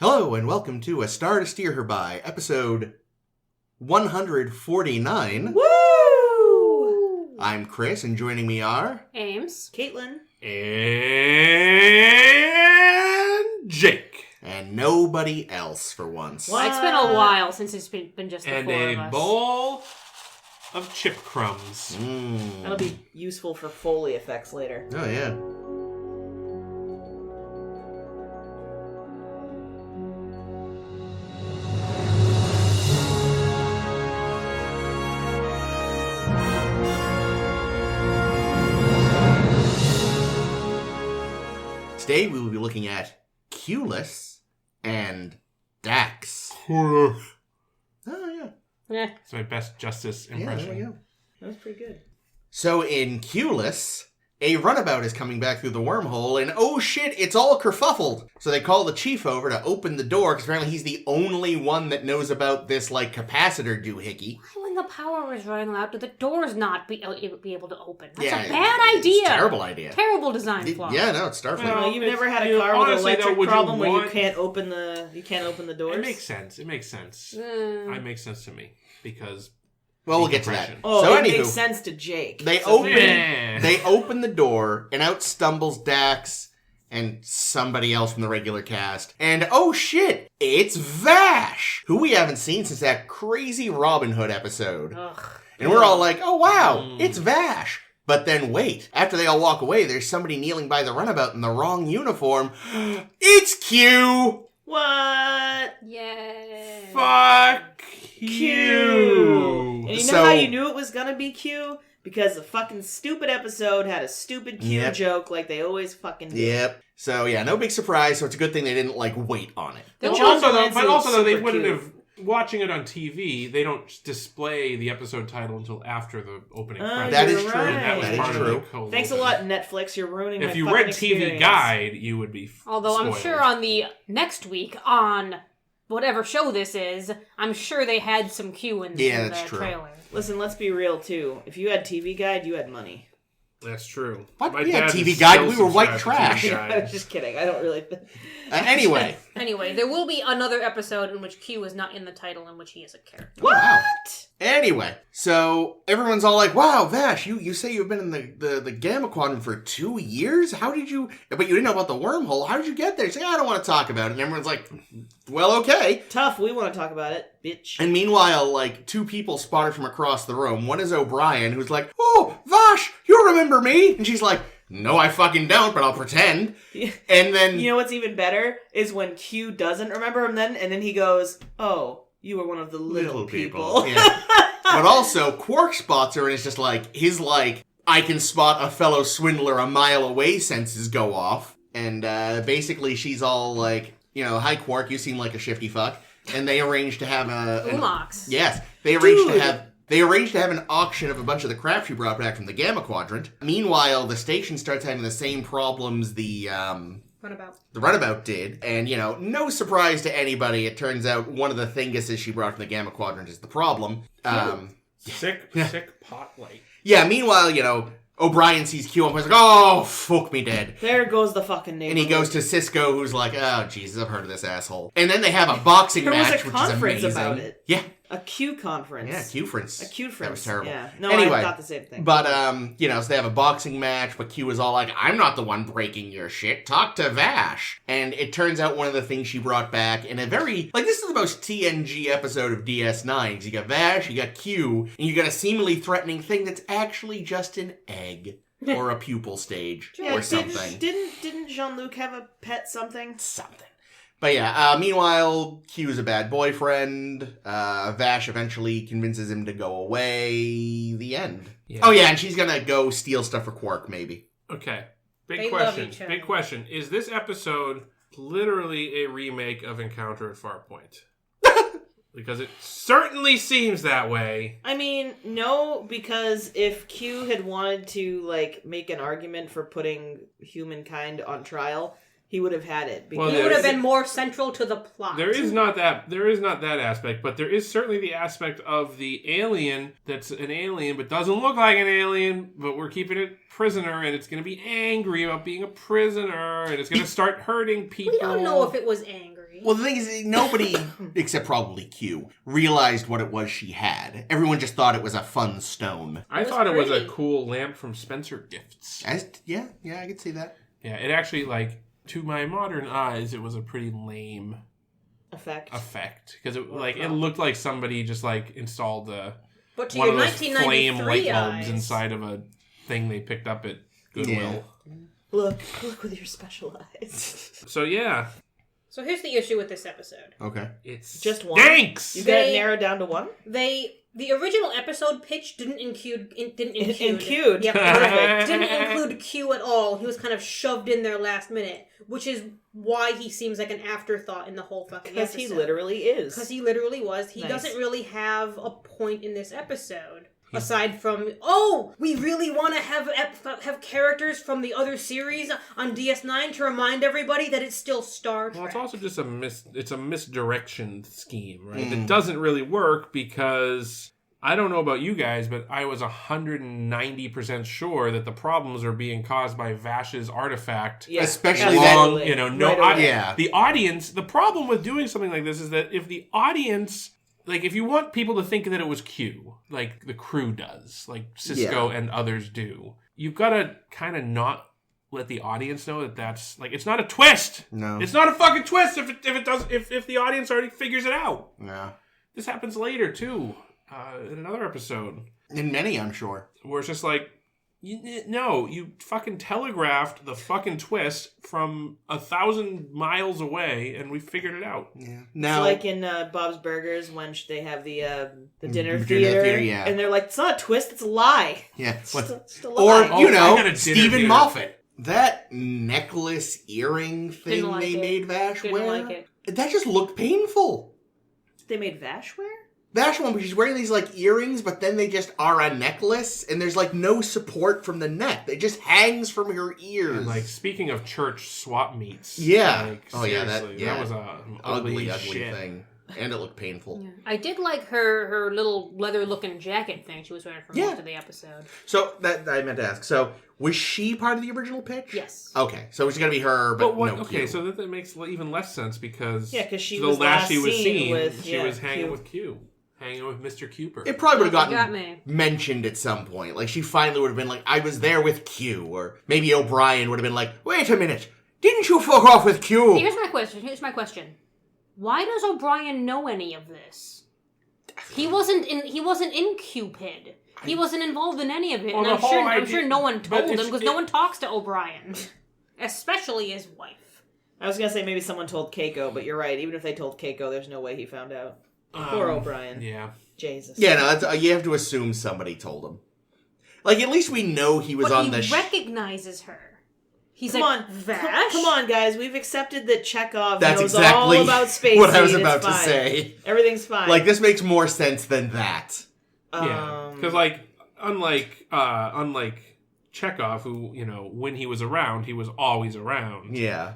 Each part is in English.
Hello and welcome to A Star to Steer Her By, episode 149. Woo! I'm Chris, and joining me are... Ames. Caitlin. And Jake. And nobody else for once. What? It's been a while since it's been just the And four of a us. bowl of chip crumbs. That'll be useful for Foley effects later. Oh, yeah. Today we will be looking at Q-less and Dax. Oh, yeah. Yeah. It's my best Justice Yeah, impression. there we go. That was pretty good. So in Q-less, a runabout is coming back through the wormhole, and oh shit, it's all kerfuffled. So they call the chief over to open the door, because apparently he's the only one that knows about this, capacitor doohickey. Why, when the power was running out, did the doors not be able to open? That's Yeah, a bad idea. It's a terrible idea. Terrible design flaw. Yeah, no, it's Starfleet. Well, you've it's- never had a you- car with an honestly, though, electric would you problem where you want- can't open the doors? It makes sense. It makes sense. It makes sense to me. Because... Well, we'll get to that. Oh, So it anywho, makes sense to Jake. They So- open Yeah. they open the door, and out stumbles Dax and somebody else from the regular cast. And oh shit, it's Vash, who we haven't seen since that crazy Robin Hood episode. Ugh. And we're all like, oh wow, it's Vash. But then wait, after they all walk away, there's somebody kneeling by the runabout in the wrong uniform. It's Q! What? Yay. Fuck Q. you! And you know So- how you knew it was gonna be Q? Because the fucking stupid episode had a stupid Q Yep. joke like they always fucking do. Yep. So yeah, no big surprise, so it's a good thing they didn't wait on it. The But John also, Delancey but also was though, they super wouldn't cute. have... Watching it on TV, they don't display the episode title until after the opening credits. That is you're true. right. And that was That is part true. of the cold Thanks a open. lot, Netflix. You're ruining If my you fucking read experience. TV Guide, you would be Although I'm spoiled. sure on the next week, on whatever show this is, I'm sure they had some Q in, Yeah, in that's the true. trailer. Listen, let's be real, too. If you had TV Guide, you had money. That's true. What? My We had dad TV is Guide, still we were white subscribed to TV trash. I Guide. was just kidding. I don't really... Anyway. Anyway, there will be another episode in which Q is not in the title, in which he is a character. What? Wow. Anyway, so everyone's all like, wow, Vash, you say you've been in the Gamma Quadrant for 2 years? How did you... But you didn't know about the wormhole. How did you get there? You say, I don't want to talk about it. And everyone's like, well, okay. Tough. We want to talk about it, bitch. And meanwhile, two people spotted from across the room. One is O'Brien, who's like, oh, Vash, you remember me? And she's like, no, I fucking don't, but I'll pretend. And then... You know what's even better is when Q doesn't remember him then, and then he goes, oh, you were one of the little people. Yeah. But also, Quark spots her and it's just his I can spot a fellow swindler a mile away senses go off. And basically she's all like, hi Quark, you seem like a shifty fuck. And they arrange to have Umox. Yes. They arrange to have an auction of a bunch of the crap she brought back from the Gamma Quadrant. Meanwhile, the station starts having the same problems the runabout did. And, no surprise to anybody, it turns out one of the thinguses she brought from the Gamma Quadrant is the problem. Sick pot light. Yeah, meanwhile, O'Brien sees Q and he's like, oh, fuck me dead. There goes the fucking name. And he goes to Cisco, who's like, oh, Jesus, I've heard of this asshole. And then they have a boxing There was match, a which is conference amazing. about it. Yeah. A Q conference. Yeah, Q-ference. A Q-ference. That was terrible. Yeah. No, Anyway, I thought the same thing. But, so they have a boxing match, but Q is all like, I'm not the one breaking your shit. Talk to Vash. And it turns out one of the things she brought back in a very, this is the most TNG episode of DS9. Because you got Vash, you got Q, and you got a seemingly threatening thing that's actually just an egg. Or a pupil stage. Yeah, or something. Didn't Jean-Luc have a pet something? Something. But yeah, meanwhile, Q is a bad boyfriend. Vash eventually convinces him to go away. The end. Yeah. Oh yeah, and she's gonna go steal stuff for Quark, maybe. Okay. They love each other. Big question. Is this episode literally a remake of Encounter at Farpoint? Because it certainly seems that way. I mean, no, because if Q had wanted to, make an argument for putting humankind on trial, he would have had it. Well, He would have been more central to the plot. There is not that aspect, but there is certainly the aspect of the alien that's an alien but doesn't look like an alien, but we're keeping it prisoner, and it's going to be angry about being a prisoner, and it's going to start hurting people. We don't know if it was angry. Well, the thing is, nobody, except probably Q, realized what it was she had. Everyone just thought it was a fun stone. I was thought it was a pretty. cool lamp from Spencer Gifts. Yeah, I could see that. Yeah, it actually, like, to my modern eyes, it was a pretty lame Effect. Because it looked like somebody just, like, installed But to one your of those flame 1993 light bulbs eyes, inside of a thing they picked up at Goodwill. Yeah. Look with your special eyes. So, yeah. So here's the issue with this episode. Okay. It's Just one? stinks! You got it narrowed down to one? The original episode pitch didn't include. Include. Yep, perfect. Didn't include Q at all. He was kind of shoved in there last minute, which is why he seems like an afterthought in the whole fucking episode. Because he literally is. Because he literally was. He Nice. doesn't really have a point in this episode. Aside from, we really want to have characters from the other series on DS9 to remind everybody that it's still Star Trek. Well, it's also just it's a misdirection scheme, right? It doesn't really work because I don't know about you guys, but I was 190% sure that the problems are being caused by Vash's artifact. Yeah, Especially absolutely. that, The audience, the problem with doing something like this is that if the audience, like if you want people to think that it was Q, like the crew does, like Cisco and others do, you've got to kind of not let the audience know that that's, like, it's not a twist. No. It's not a fucking twist if the audience already figures it out. Yeah. This happens later, too, in another episode. In many, I'm sure. Where it's just like, you fucking telegraphed the fucking twist from 1,000 miles away, and we figured it out. Yeah. It's like in Bob's Burgers when they have the dinner theater, yeah. and they're like, it's not a twist, it's a lie. Yeah. It's just a lie. Or, I got a dinner Stephen theater. Moffat. That necklace earring thing Didn't like they it. made Vash Didn't wear, like it. that just looked painful. They made Vash wear? Vash one, because she's wearing these, like, earrings, but then they just are a necklace, and there's, like, no support from the neck. It just hangs from her ears. And, like, speaking of church swap meets. Yeah. Like, Oh, yeah, seriously, that was ugly ugly shit. thing. And it looked painful. Yeah. I did like her little leather-looking jacket thing she was wearing for most of the episode. So, that I meant to ask. So, was she part of the original pitch? Yes. Okay, so it's gonna be her, but what? no Okay, Q. so that makes even less sense because she the was last last she was seen seen, with, she was hanging Q. with Q, hanging with Mr. Cooper. It probably would have Got gotten me. mentioned at some point. Like, she finally would have been like, I was there with Q. Or maybe O'Brien would have been like, wait a minute, didn't you fuck off with Q? Here's my question. Why does O'Brien know any of this? He wasn't in Cupid. He wasn't involved in any of it, Well, and the whole I'm idea- sure no one but told him it's- because no one talks to O'Brien, especially his wife. I was going to say maybe someone told Keiko, but you're right. Even if they told Keiko, there's no way he found out. Poor O'Brien. Yeah. Jesus. Yeah, no, that's, you have to assume somebody told him. Like, at least we know he was But on he the recognizes her. He's Come like, on, Vash? come on, guys. We've accepted that Chekhov That's knows exactly all about space. what I was It's about to fine. say. Everything's fine. Like, this makes more sense than that. Yeah, because like unlike Chekhov, who when he was around, he was always around. Yeah.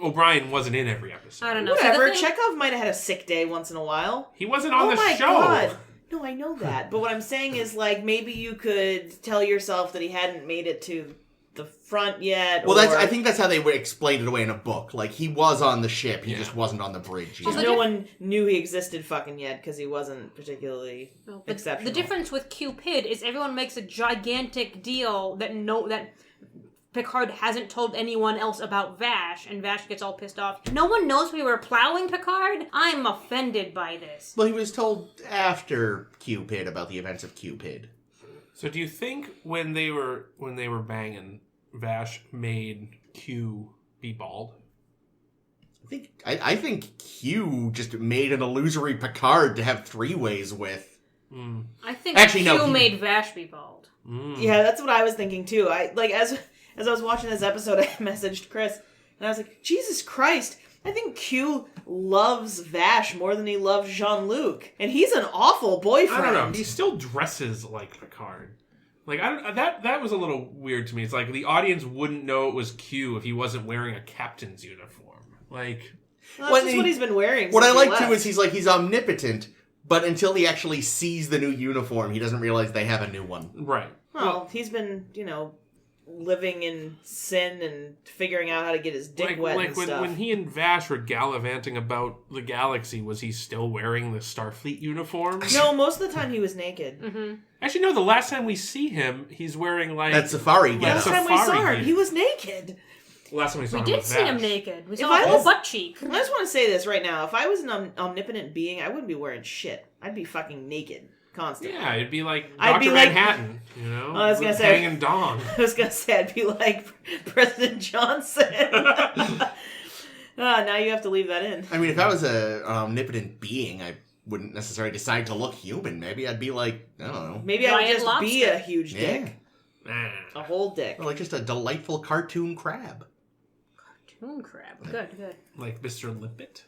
O'Brien wasn't in every episode. I don't know. So Whatever. the thing- Chekhov might have had a sick day once in a while. He wasn't on the my show. God. No, I know that. But what I'm saying is, like, maybe you could tell yourself that he hadn't made it to the front yet. Well, or I think that's how they would explain it away in a book. Like, he was on the ship, he just wasn't on the bridge just yet. no one knew he existed fucking yet because he wasn't particularly exceptional. The difference with Cupid is everyone makes a gigantic deal that Picard hasn't told anyone else about Vash, and Vash gets all pissed off. No one knows we were plowing Picard? I'm offended by this. Well, he was told after Cupid about the events of Cupid. So do you think when they were banging, Vash made Q be bald? I think Q just made an illusory Picard to have three ways with. I think Actually, Q no, he- made Vash be bald. Yeah, that's what I was thinking too. As I was watching this episode, I messaged Chris, and I was like, Jesus Christ, I think Q loves Vash more than he loves Jean-Luc. And he's an awful boyfriend. I don't know. He still dresses like Picard. Like that was a little weird to me. It's like the audience wouldn't know it was Q if he wasn't wearing a captain's uniform. Like, Well, that's just what he's been wearing What since I he like too left. is he's omnipotent, but until he actually sees the new uniform, he doesn't realize they have a new one. right. Well, he's been, living in sin and figuring out how to get his dick wet and stuff. When he and Vash were gallivanting about the galaxy, was he still wearing the Starfleet uniform? No, most of the time he was naked. Mm-hmm. Actually, no, the last time we see him, he's wearing like... That safari gear. Last time we saw him, he was naked. Last time we saw him We did was see him Vash. naked. We If saw I a whole was- butt cheek. I just want to say this right now. If I was an omnipotent being, I wouldn't be wearing shit. I'd be fucking naked constantly. Yeah, it'd be like I'd Dr. be like- Manhattan, you know? I was gonna say- hanging dong. I was gonna say I'd be like President Johnson. Now you have to leave that in. I mean, if I was an omnipotent being, I wouldn't necessarily decide to look human. Maybe I'd be like, I don't know. Maybe I would Giant just be lobster. a huge dick. Yeah. A whole dick. Or like just a delightful cartoon crab. Cartoon crab. Good, good. Like Mr. Limpet.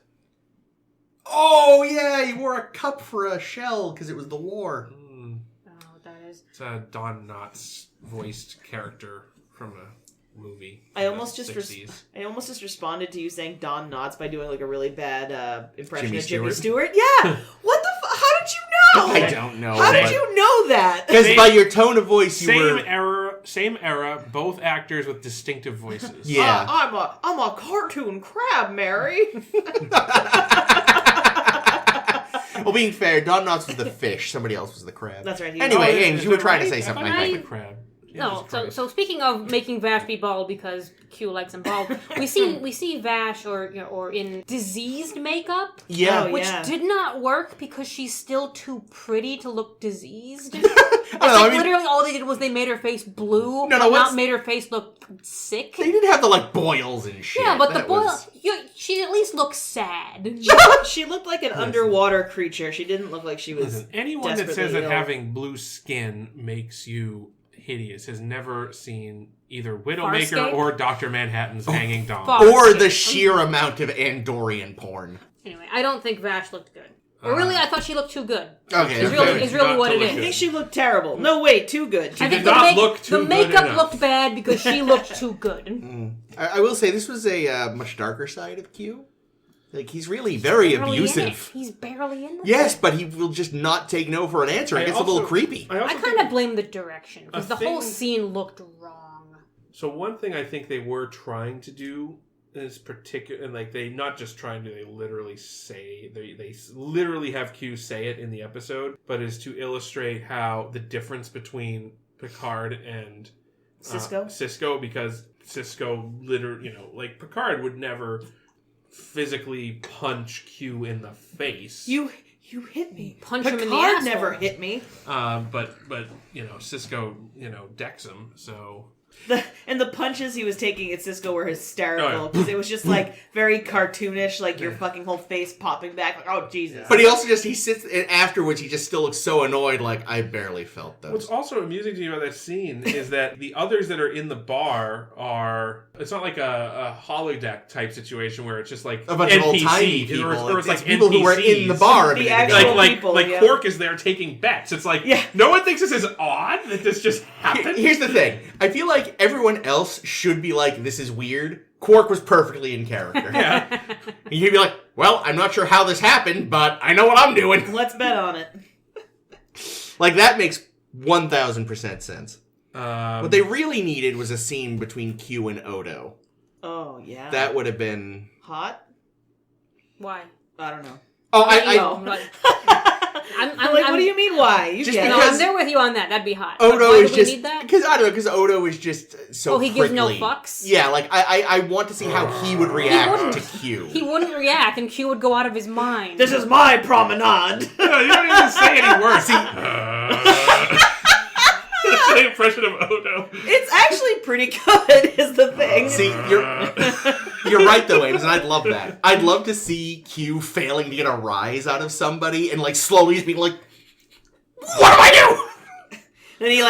Oh, yeah, he wore a cup for a shell because it was the war. I don't know what that is. It's a Don Knotts voiced character from a movie. I from almost the just 60s. I almost just responded to you saying Don Knotts by doing like a really bad impression Jimmy of Jimmy Stewart? Stewart. Yeah. What the? How did you know? I don't know. How did you know that? Because by your tone of voice, you were... Same era, both actors with distinctive voices. Yeah. I'm a cartoon crab, Mary. Well, being fair, Don Knotts was the fish. Somebody else was the crab. That's right. Anyway, Oh, Ames, is you were that trying to right? say something, I I thought it think. was the crab. No, Jesus so speaking of making Vash be bald because Q likes him bald, we see Vash or in diseased makeup, Yeah. Oh, which yeah. did not work because she's still too pretty to look diseased. I don't know, I mean, Literally, all they did was they made her face blue, No, but what's- not made her face look sick. they didn't have the, like, boils and shit. Yeah, but the That boy, was- she at least looks sad. She looked like an underwater creature. She didn't look like she was. Listen, anyone that says desperately that ill. having blue skin makes you hideous has never seen either Widowmaker Farscape? or Dr. Manhattan's hanging dong. Far- Or the sheer amount of Andorian porn. Anyway, I don't think Vash looked good. Or really, I thought she looked too good. Okay, Is okay. really, is really Not what to it look I is. think she looked terrible. No, wait, too good. I did think not look too the good makeup enough. looked bad because she looked too good. I will say, this was a much darker side of Q. Like, he's really very Barely in it. abusive. He's barely in it. Yes, but he will just not take no for an answer. It gets a little creepy. I kind of blame the direction because the whole thing- scene looked wrong. So one thing I think they were trying to do is particular, and like they not just trying to, they literally say they literally have Q say it in the episode, but is to illustrate how the difference between Picard and Cisco? because Cisco literally, like Picard would never physically punch Q in the face. You hit me. Punch him in the Picard asshole. never hit me. But Cisco decks him, so. And the punches he was taking at Cisco were hysterical Oh, yeah. because it was just like very cartoonish, like your fucking whole face popping back, like, oh Jesus. But he also he sits, and afterwards he just still looks so annoyed, like, I barely felt those. What's also amusing to me about that scene is that the others that are in the bar are... It's not like a holodeck type situation where it's just like A bunch of NPC, old-timey people. Or it's like people NPCs. who were in the bar a The minute actual ago. Like people, yeah. Quark is there taking bets. It's like, Yeah. no one thinks this is odd that this just happened. Here's the thing. I feel like everyone else should be like, this is weird. Quark was perfectly in character. Yeah. And you'd be like, well, I'm not sure how this happened, but I know what I'm doing. Let's bet on it. Like, that makes 1,000% sense. Um, What they really needed was a scene between Q and Odo. Oh yeah. That would have been... hot? Why? I don't know. Oh, No. I'm like, what do you mean? Why? You Just get No, it. because- I'm there with you on that. That'd be hot. But Odo why is do we just... need that? Because, I don't know, because Odo is just so He gives no prickly. fucks? Yeah, like, I want to see how he would react wouldn't. to Q. He wouldn't react, and Q would go out of his mind. This is my promenade. No, you don't even say any words. That's the impression of Odo. It's actually pretty good, is the thing. See, you're right though, Ames, and I'd love that. I'd love to see Q failing to get a rise out of somebody and like slowly just being like, what do I do? And he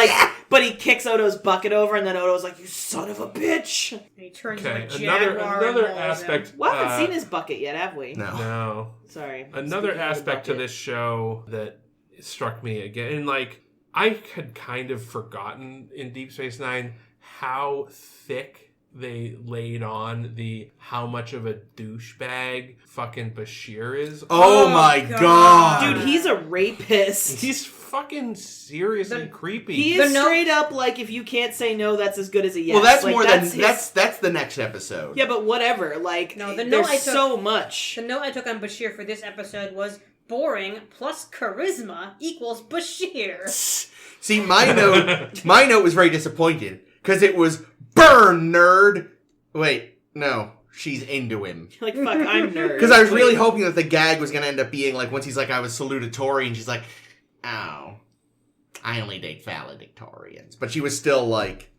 but he kicks Odo's bucket over, and then Odo's like, "You son of a bitch!" And he turns Okay, into a another jaguar and mauls him. aspect. We haven't seen his bucket yet, have we? No. No. Sorry. Another Speaking of the aspect to bucket. this show that struck me again, and like I had kind of forgotten in Deep Space Nine how thick they laid on the how much of a douchebag fucking Bashir is. Oh my god. Dude, he's a rapist. He's fucking seriously creepy. He is straight up like, if you can't say no, that's as good as a yes. Well, that's like, more than that's the next episode. Yeah, but whatever. Like, No, the there's note I took- so much. The note I took on Bashir for this episode was boring plus charisma equals Bashir. See, my note was very disappointed because it was burn, nerd. Wait, no, she's into him. Like, fuck, I'm nerd. Because I was really hoping that the gag was going to end up being like, once he's like, I was salutatorian, and she's like, oh, I only date valedictorians. But she was still like,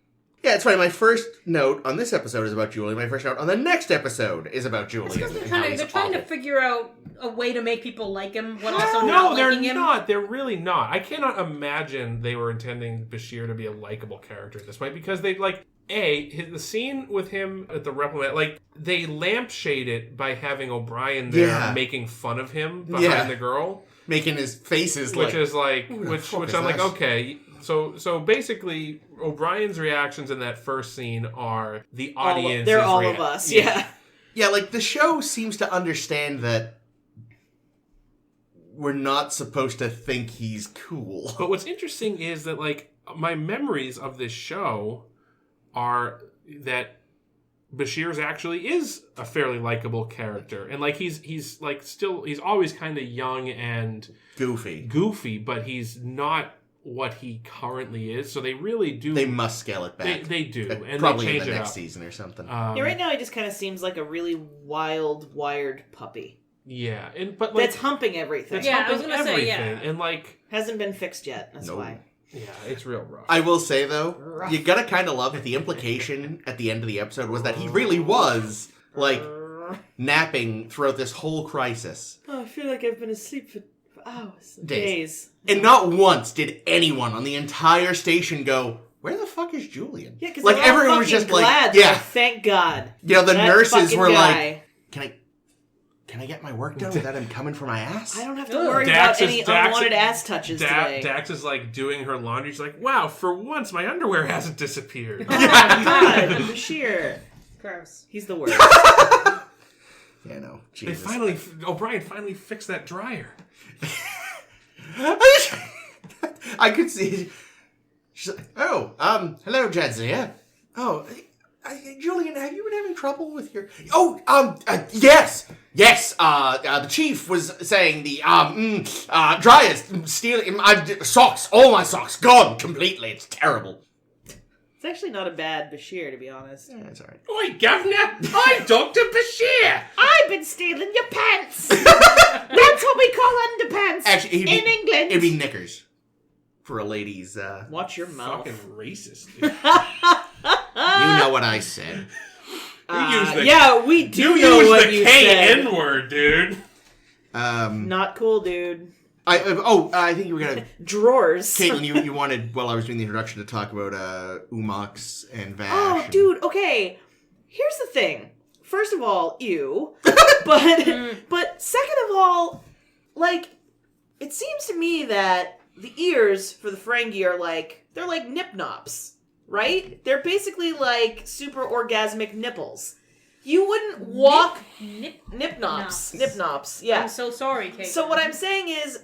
yeah, it's funny. My first note on this episode is about Julian. My first note on the next episode is about Julian. Because they're trying to figure out a way to make people like him, but also No, not they're liking him. not. They're really not. I cannot imagine they were intending Bashir to be a likable character at this point because they, like, the scene with him at the replement, like, they lampshade it by having O'Brien there making fun of him behind the girl. Making his faces which is like, which I'm like, okay. So basically, O'Brien's reactions in that first scene are the audience. They're all of us, yeah. Yeah, like, the show seems to understand that we're not supposed to think he's cool. But what's interesting is that, like, my memories of this show are that Bashir's actually is a fairly likable character. And, like, he's like, still, he's always kind of young and goofy, but he's not what he currently is. So they really do. They must scale it back. They do. And probably they change in the it next up. season or something. Yeah, right now he just kind of seems like a really wild, wired puppy. Yeah, but like, that's humping everything. That's I was humping gonna say, everything. And, like, hasn't been fixed yet. That's why. Yeah, it's real rough. I will say, though, you gotta kind of love that the implication at the end of the episode was that he really was, like, napping throughout this whole crisis. Oh, I feel like I've been asleep for hours. Days. And not once did anyone on the entire station go, where the fuck is Julian? Yeah, because like, everyone was just glad, like, yeah. Thank God. You know, the that nurses were guy. like, can I get my work done without him coming for my ass? I don't have to worry about any unwanted ass touches today. Dax is, like, doing her laundry. She's like, wow, for once my underwear hasn't disappeared. Oh my God, Bashir. Gross. He's the worst. Yeah, no. Jesus. O'Brien finally fixed that dryer. I could see. She's like, oh, hello, Jadzia. Oh, Julian, have you been having trouble with your... Oh, yes! Yes, the chief was saying the, dryers stealing... socks, all my socks, gone completely. It's terrible. It's actually not a bad Bashir, to be honest. Yeah, it's alright. Oi, Governor! I'm Dr. Bashir! I've been stealing your pants! That's what we call underpants Actually, in England. It'd be knickers. For a lady's, Watch your mouth. Fucking racist, dude. You know what I said. We do know what you said. N-word, dude. Not cool, dude. I think you were gonna... Drawers. Caitlin, you wanted, while I was doing the introduction, to talk about Umox and Vash. Oh, dude, okay. Here's the thing. First of all, ew. But second of all, like, it seems to me that the ears for the Ferengi are like, they're like nip-nops, right? They're basically like super orgasmic nipples. You wouldn't walk... Nip-nops. Nip-nops, yeah. I'm so sorry, Kate. So what I'm saying is...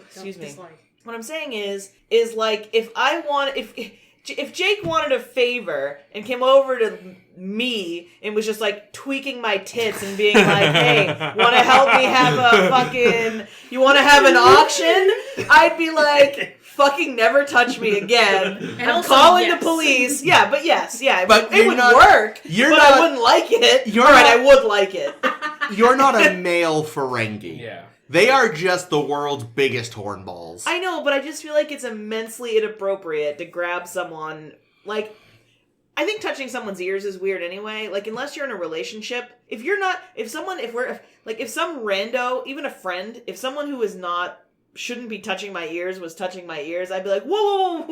Excuse me. What I'm saying is like, if Jake wanted a favor and came over to me and was just like tweaking my tits and being like, hey, want to help me have a fucking, you want to have an auction? I'd be like, fucking never touch me again. And I'm calling the police. Yeah, but yes, yeah. But it would work. I wouldn't like it. I would like it. You're not a male Ferengi. Yeah. They are just the world's biggest hornballs. I know, but I just feel like it's immensely inappropriate to grab someone. Like, I think touching someone's ears is weird anyway. Like, unless you're in a relationship, if some rando, even a friend, if someone who is not, shouldn't be touching my ears was touching my ears, I'd be like, whoa,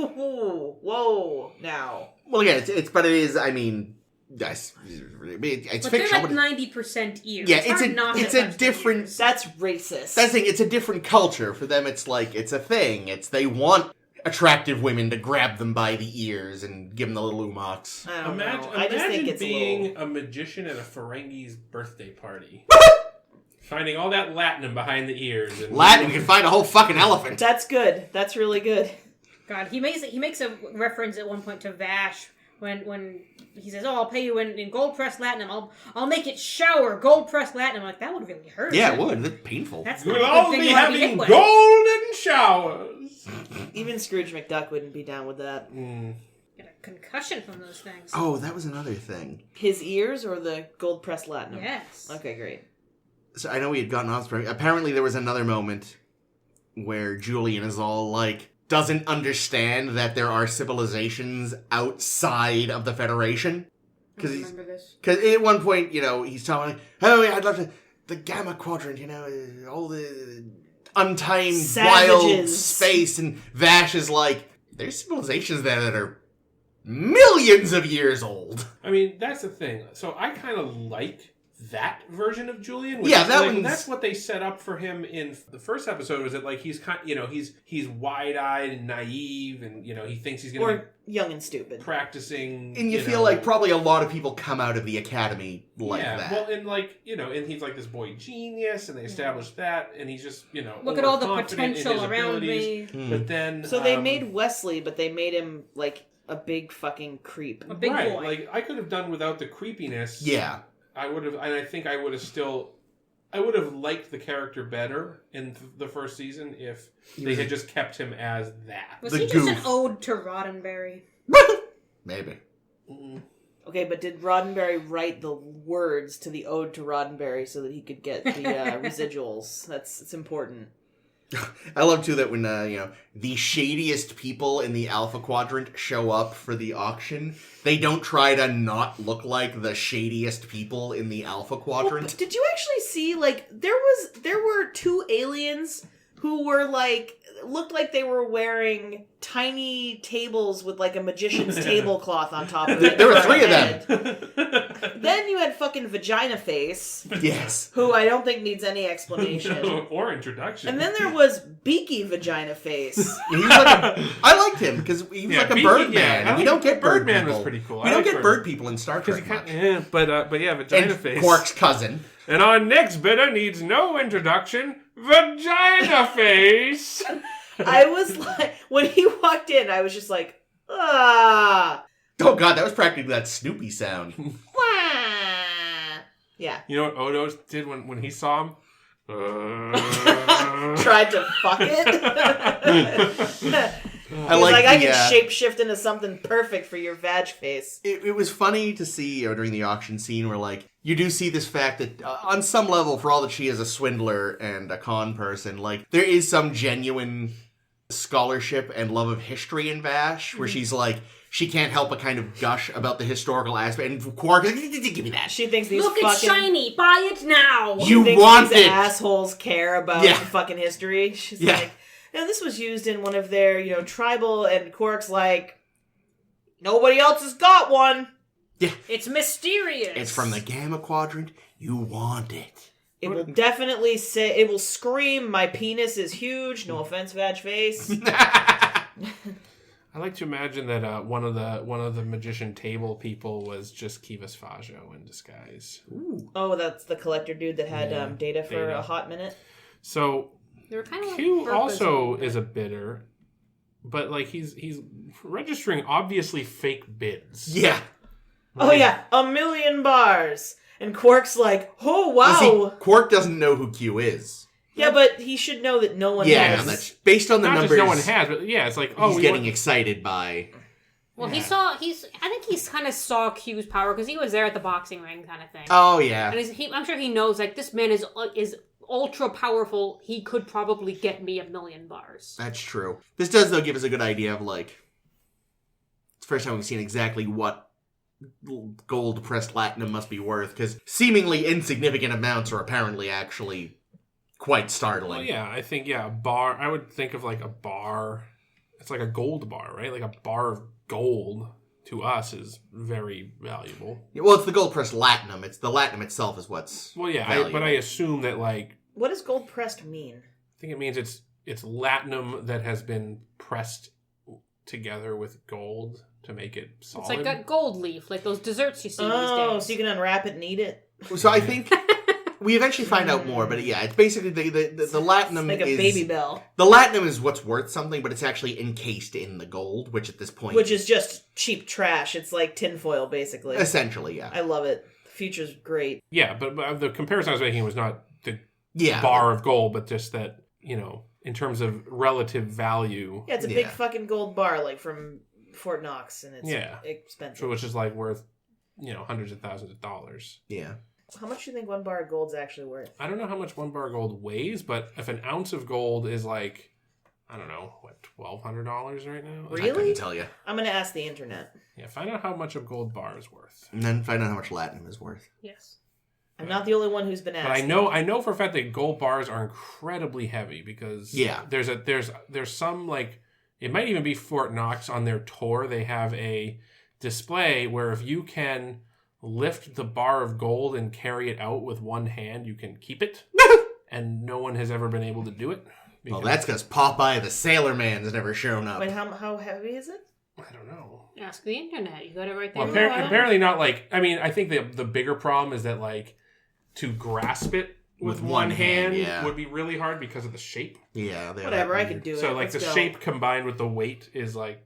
now. Well, yeah, but it is, I mean, it's but fictional. They're like 90% ears. Yeah, it's a different... That's racist. That's the thing, it's a different culture. For them, it's like, it's a thing. They want attractive women to grab them by the ears and give them the little umox. I don't know. I just think it's being a magician at a Ferengi's birthday party. Finding all that latinum behind the ears. And Latin, you can find a whole fucking elephant. That's good. That's really good. God, he makes a reference at one point to Vash when he says, "Oh, I'll pay you in gold pressed latinum. I'll make it shower gold pressed latinum." I'm like, that would really hurt. Yeah, it would. That's painful. That's We'll not a all good thing be you want to be hit having with. golden showers. Even Scrooge McDuck wouldn't be down with that. Get a concussion from those things. Oh, that was another thing. His ears or the gold pressed latinum? Yes. Okay, great. So I know we had gotten off. Apparently, there was another moment where Julian is all like, doesn't understand that there are civilizations outside of the Federation. I don't remember this. Because at one point, he's telling like, oh yeah, I'd love to, the Gamma Quadrant, all the untimed wild Savages. space, and Vash is like, there's civilizations there that are millions of years old. I mean, that's the thing. So I kind of like that version of Julian. Which Yeah, is that like, one's... that's what they set up for him in the first episode. Was that like he's kind, he's wide-eyed and naive, and he thinks he's going to be young and stupid. practicing. And you feel like probably a lot of people come out of the academy like yeah, that. well, and and he's like this boy genius, and they established that, and he's just Look at all the overconfident in his potential around abilities. me. But then, So they made Wesley, but they made him like a big fucking creep. A big right, boy. like I could have done without the creepiness. Yeah. I would have, and I think I would have liked the character better in the first season if they had just kept him as that. Was the he just goof. an ode to Roddenberry? Maybe. Okay, but did Roddenberry write the words to the ode to Roddenberry so that he could get the residuals? It's important. I love too that when the shadiest people in the Alpha Quadrant show up for the auction, they don't try to not look like the shadiest people in the Alpha Quadrant. Well, did you actually see there were two aliens who were looked like they were wearing tiny tables with like a magician's tablecloth on top of it. There were three of them. Then you had fucking Vagina Face, Yes. who I don't think needs any explanation. or introduction. And then there was Beaky Vagina Face. He was I liked him because he was like a Beaky, bird yeah, man. I We like don't get bird Birdman people. was pretty cool. We I don't like get bird people in Star Trek much. but yeah, Vagina And Face. Quark's cousin. And our next bidder needs no introduction. Vagina Face. I was like, when he walked in, I was just like, ah. Oh god, that was practically that Snoopy sound. Wah. Yeah. You know what Odo did when he saw him? Tried to fuck it. I can shapeshift into something perfect for your vag face. It was funny to see during the auction scene where you do see this fact that on some level, for all that she is a swindler and a con person, there is some genuine scholarship and love of history in Vash, where she's she can't help but kind of gush about the historical aspect. And Quark, give me that. She thinks these Look, fucking... it's shiny. Buy it now. You thinks want these it. assholes care about fucking history. She's like, this was used in one of their, tribal, and Quark's like, nobody else has got one. Yeah. It's mysterious. It's from the Gamma Quadrant. You want it. It will definitely say, it will scream, my penis is huge. No offense, vag face. I like to imagine that one of the magician table people was just Kivas Fajo in disguise. Ooh. Oh, that's the collector dude that had data for a hot minute. So They were kind of Q also is a bidder, but he's registering obviously fake bids. Yeah. Oh yeah, 1,000,000 bars. And Quark's like, oh wow. See, Quark doesn't know who Q is. Yeah, but he should know that no one Yeah, has. that's based on the Not numbers. just no one has, but yeah, it's like He's getting excited by. Well, I think he's kind of saw Q's power because he was there at the boxing ring kind of thing. Oh yeah. And I'm sure he knows this man is ultra powerful. He could probably get me 1,000,000 bars. That's true. This does though give us a good idea of it's the first time we've seen exactly what gold pressed latinum must be worth, because seemingly insignificant amounts are apparently actually quite startling. Well, yeah, I think a bar. I would think of a bar. It's like a gold bar, right? Like a bar of gold to us is very valuable. Well, it's the gold pressed latinum. It's the latinum itself is what's valuable. But I assume that What does gold pressed mean? I think it means it's latinum that has been pressed together with gold to make it solid. It's like a gold leaf, like those desserts you see these Oh, days. so you can unwrap it and eat it? So I think We eventually find out more, but yeah, it's basically the latinum Like a is... baby bell. The latinum is what's worth something, but it's actually encased in the gold, which at this point... Which is just cheap trash. It's like tinfoil, basically. Essentially, yeah. I love it. The future's great. Yeah, but the comparison I was making was not the Yeah. bar of gold, but just that, in terms of relative value. Yeah, it's a big fucking gold bar, like from Fort Knox, and it's expensive. Which is like worth, hundreds of thousands of dollars. Yeah. How much do you think one bar of gold's actually worth? I don't know how much one bar of gold weighs, but if an ounce of gold is like, I don't know, what, $1,200 right now? Really? I couldn't tell you. I'm going to ask the internet. Yeah, find out how much a gold bar is worth. And then find out how much latinum is worth. Yes. I'm not the only one who's been asked. But I know for a fact that gold bars are incredibly heavy because there's some, like, it might even be Fort Knox on their tour. They have a display where if you can lift the bar of gold and carry it out with one hand, you can keep it. And no one has ever been able to do it. Well, that's because Popeye the Sailor Man's never shown up. Wait, how heavy is it? I don't know. Ask the internet. You got it right there. Well, apparently not like... I mean, I think the bigger problem is that, like, to grasp it with one hand would be really hard because of the shape. Yeah. Whatever, I can do it. So, like, Let's the go. shape combined with the weight is, like,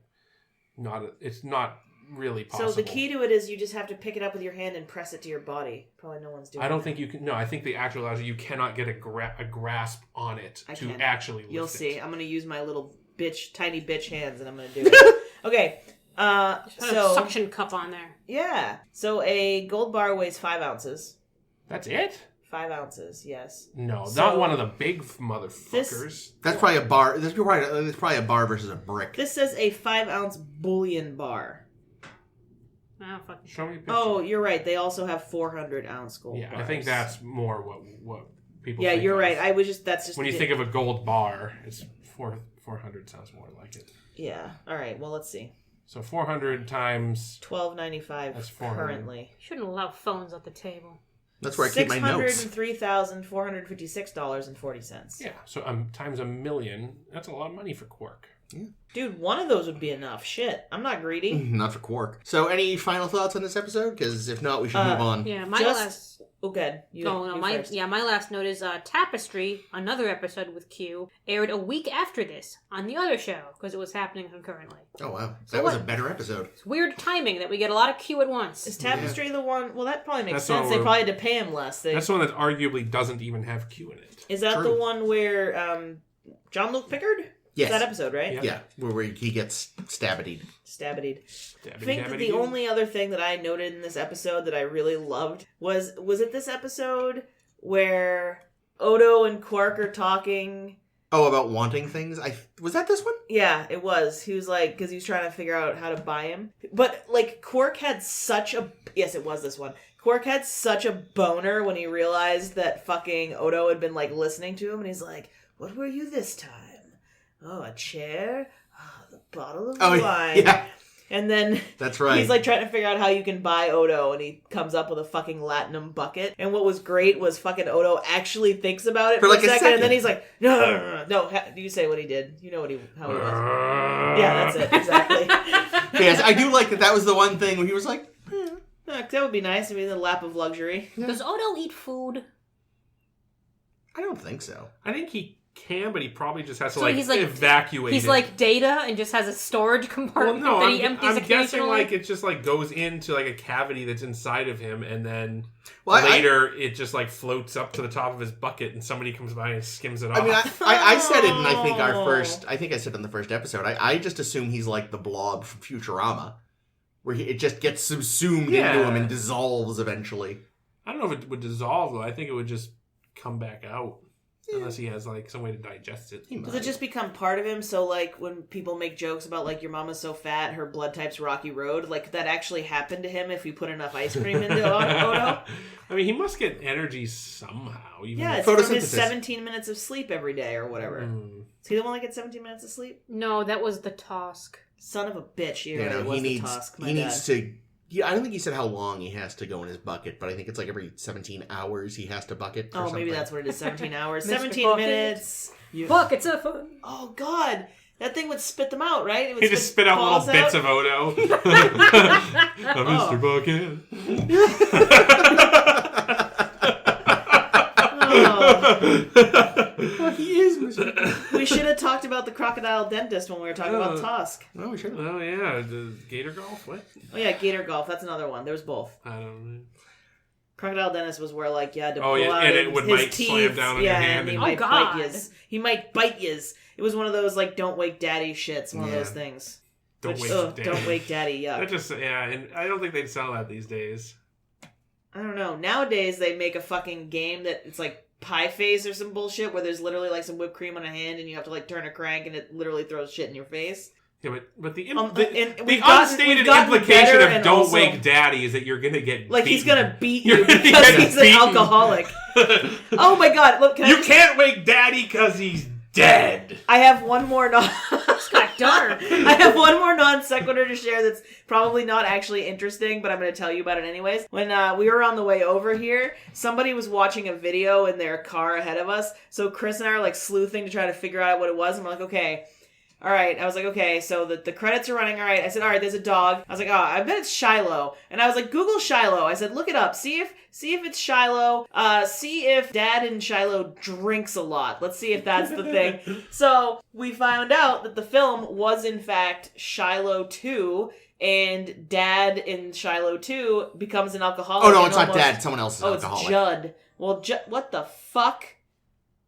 it's not really possible. So the key to it is you just have to pick it up with your hand and press it to your body. Probably no one's doing I don't that. think you can... No, I think the actual allows you cannot get a grasp on it to can. actually lift You'll it. see. I'm going to use my little tiny bitch hands, and I'm going to do it. Okay. Put a So suction cup on there. yeah. So a gold bar weighs 5 ounces. That's it? 5 ounces, yes. No, So- not one of the big motherfuckers. That's probably a bar. That's probably a bar versus a brick. This says a 5-ounce bullion bar. Oh, fucking. Show me a picture. Oh, you're right. They also have 400-ounce gold Yeah, bars. I think that's more what people Yeah, think you're of. right. That's just... When you think of a gold bar, it's 400 sounds more like it. Yeah. All right, well, let's see. So 400 times... $12.95 That's 400. currently. You shouldn't allow phones at the table. That's where I keep my notes. $603,456.40. Yeah, so times $1 million, that's a lot of money for Quark. Dude, one of those would be enough. Shit, I'm not greedy. Not for Quark. So, any final thoughts on this episode? Because if not, we should move on. Yeah, my Just- last... Oh, good. my first. last note is Tapestry, another episode with Q, aired a week after this on the other show because it was happening concurrently. Oh, wow. So That was a what? better episode. It's weird timing that we get a lot of Q at once. Is Tapestry the one? Well, that probably makes That's the sense. one They where- probably had to pay him less. That's the one that arguably doesn't even have Q in it. Is that True. the one where Jean-Luc Picard? Yes. It's that episode, right? Yeah, where he gets stabbitied. Stabbitied. I Dabbity think that the dabbity. only other thing that I noted in this episode that I really loved was it this episode where Odo and Quark are talking? Oh, about wanting things? Was that this one? Yeah, it was. He was like, because he was trying to figure out how to buy him. But, like, Quark had such a... Yes, it was this one. Quark had such a boner when he realized that fucking Odo had been, like, listening to him. And he's like, what were you this time? Oh, a chair? Oh, the bottle of wine. Yeah, And then that's right. he's like trying to figure out how you can buy Odo, and he comes up with a fucking latinum bucket. And what was great was fucking Odo actually thinks about it for like a a second, and second. then he's like, no. You say what he did. You know how he was. Yeah, that's it exactly. Yes, I do like that was the one thing where he was like, That would be nice. I mean, the lap of luxury. Does Odo eat food? I don't think so. I think he can, but he probably just has to So he's like- evacuate He's it. like Data and just has a storage Well, compartment no, that he empties I'm guessing occasionally. like it just like goes into like a cavity that's inside of him, and then Well, later it just like floats up to the top of his bucket, and somebody comes by and skims it off. I mean, I said it, and I think I think I said in the first episode, I just assume he's like the blob from Futurama, where it just gets subsumed into him and dissolves eventually. I don't know if it would dissolve though. I think it would just come back out. Unless he has like some way to digest it. Does it just become part of him? So, like, when people make jokes about, like, your mama's so fat, her blood type's Rocky Road, like, that actually happened to him if you put enough ice cream into Odo? I mean, he must get energy somehow. Even Yeah, if- it's from his Photosynthesis. 17 minutes of sleep every day or whatever. Is he the one that gets 17 minutes of sleep? No, that was the Tosk. Son of a bitch. You're You right, know, it was he the needs Tusk, my he bad. needs to. Yeah, I don't think he said how long he has to go in his bucket, but I think it's like every 17 hours he has to bucket. Or Oh, something. maybe that's what it is. 17 hours. Mr. 17 Bucket. minutes. Buckets of fun. Oh, God. That thing would spit them out, right? It would He just spit out balls little bits of Odo. Mr. Bucket. He is miserable. We should have talked about the crocodile dentist when we were talking about Tusk. No, we should have. Oh, yeah. The Gator Golf? What? Oh yeah, Gator Golf. That's another one. There was both. I don't know. Crocodile dentist was where like you had to Oh, pull yeah, out and it would his might teeth. slam down on your hand and he and- might Oh, bite God. yous. He might bite yous. It was one of those like don't wake daddy shits. One of Yeah. those things. Don't Which, wake daddy. Don't wake daddy. That Yuck. just, yeah, and I don't think they'd sell that these days. I don't know. Nowadays they make a fucking game that it's like Pie Face or some bullshit where there's literally like some whipped cream on a hand and you have to like turn a crank and it literally throws shit in your face. Yeah, but the and the we've gotten unstated better implication of and "don't also- wake daddy" is that you're gonna get Like he's beaten. gonna beat You're you gonna because get he's an beaten. alcoholic. Oh my god! Look, can I You just- can't wake daddy because he's dead. I have one more It's got dark. I have one more non sequitur to share that's probably not actually interesting, but I'm going to tell you about it anyways. When we were on the way over here, somebody was watching a video in their car ahead of us. So Chris and I are like sleuthing to try to figure out what it was, and we're like, okay. All right. I was like, okay, so the credits are running. All right. I said, all right, there's a dog. I was like, oh, I bet it's Shiloh. And I was like, Google Shiloh. I said, look it up. See if it's Shiloh. See if Dad in Shiloh drinks a lot. Let's see if that's the thing. So we found out that the film was in fact Shiloh 2, and Dad in Shiloh 2 becomes an alcoholic. Oh no, and it's not almost- Dad. Someone else is Oh, alcoholic. it's Judd. Well, what the fuck?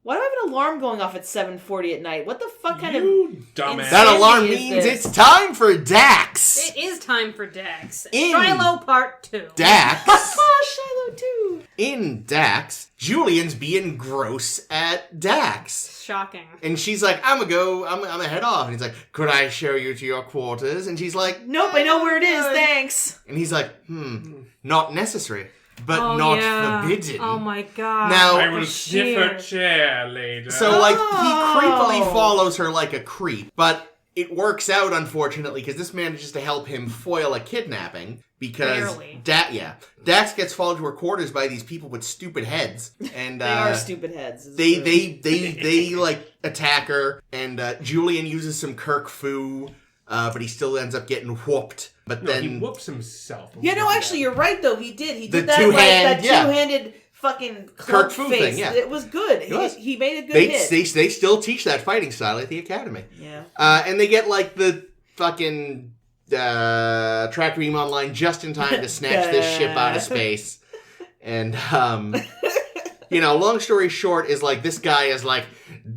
Why do I have an alarm going off at 7:40 at night? What the fuck kind of... You dumbass. That Insanity alarm is means this? it's time for Dax. It is time for Dax. In- Shiloh Part 2. Dax. Shiloh 2. In Dax, Julian's being gross at Dax. Shocking. And she's like, I'm gonna head off. And he's like, could I show you to your quarters? And she's like, Nope, I know where it is, thanks. and he's like, not necessary, but not forbidden. Oh my god. Now- I will The sniff sheer- a chair later. So, like, he Oh. creepily follows her like a creep, but it works out, unfortunately, because this manages to help him foil a kidnapping, because Barely. Dax gets followed to her quarters by these people with stupid heads, and They are stupid heads. It's They true. they like attack her, and Julian uses some Kirk Fu, but he still ends up getting whooped. But no, then he whoops himself. Yeah, no, actually, you're right, though. He did. He The did that, two-hand- that yeah. two-handed fucking Kirk club Fu face. thing, yeah. It was good. It was. He made a good they hit. they still teach that fighting style at the academy. Yeah. And they get like the fucking track beam online just in time to snatch this ship out of space. And long story short is like this guy is like,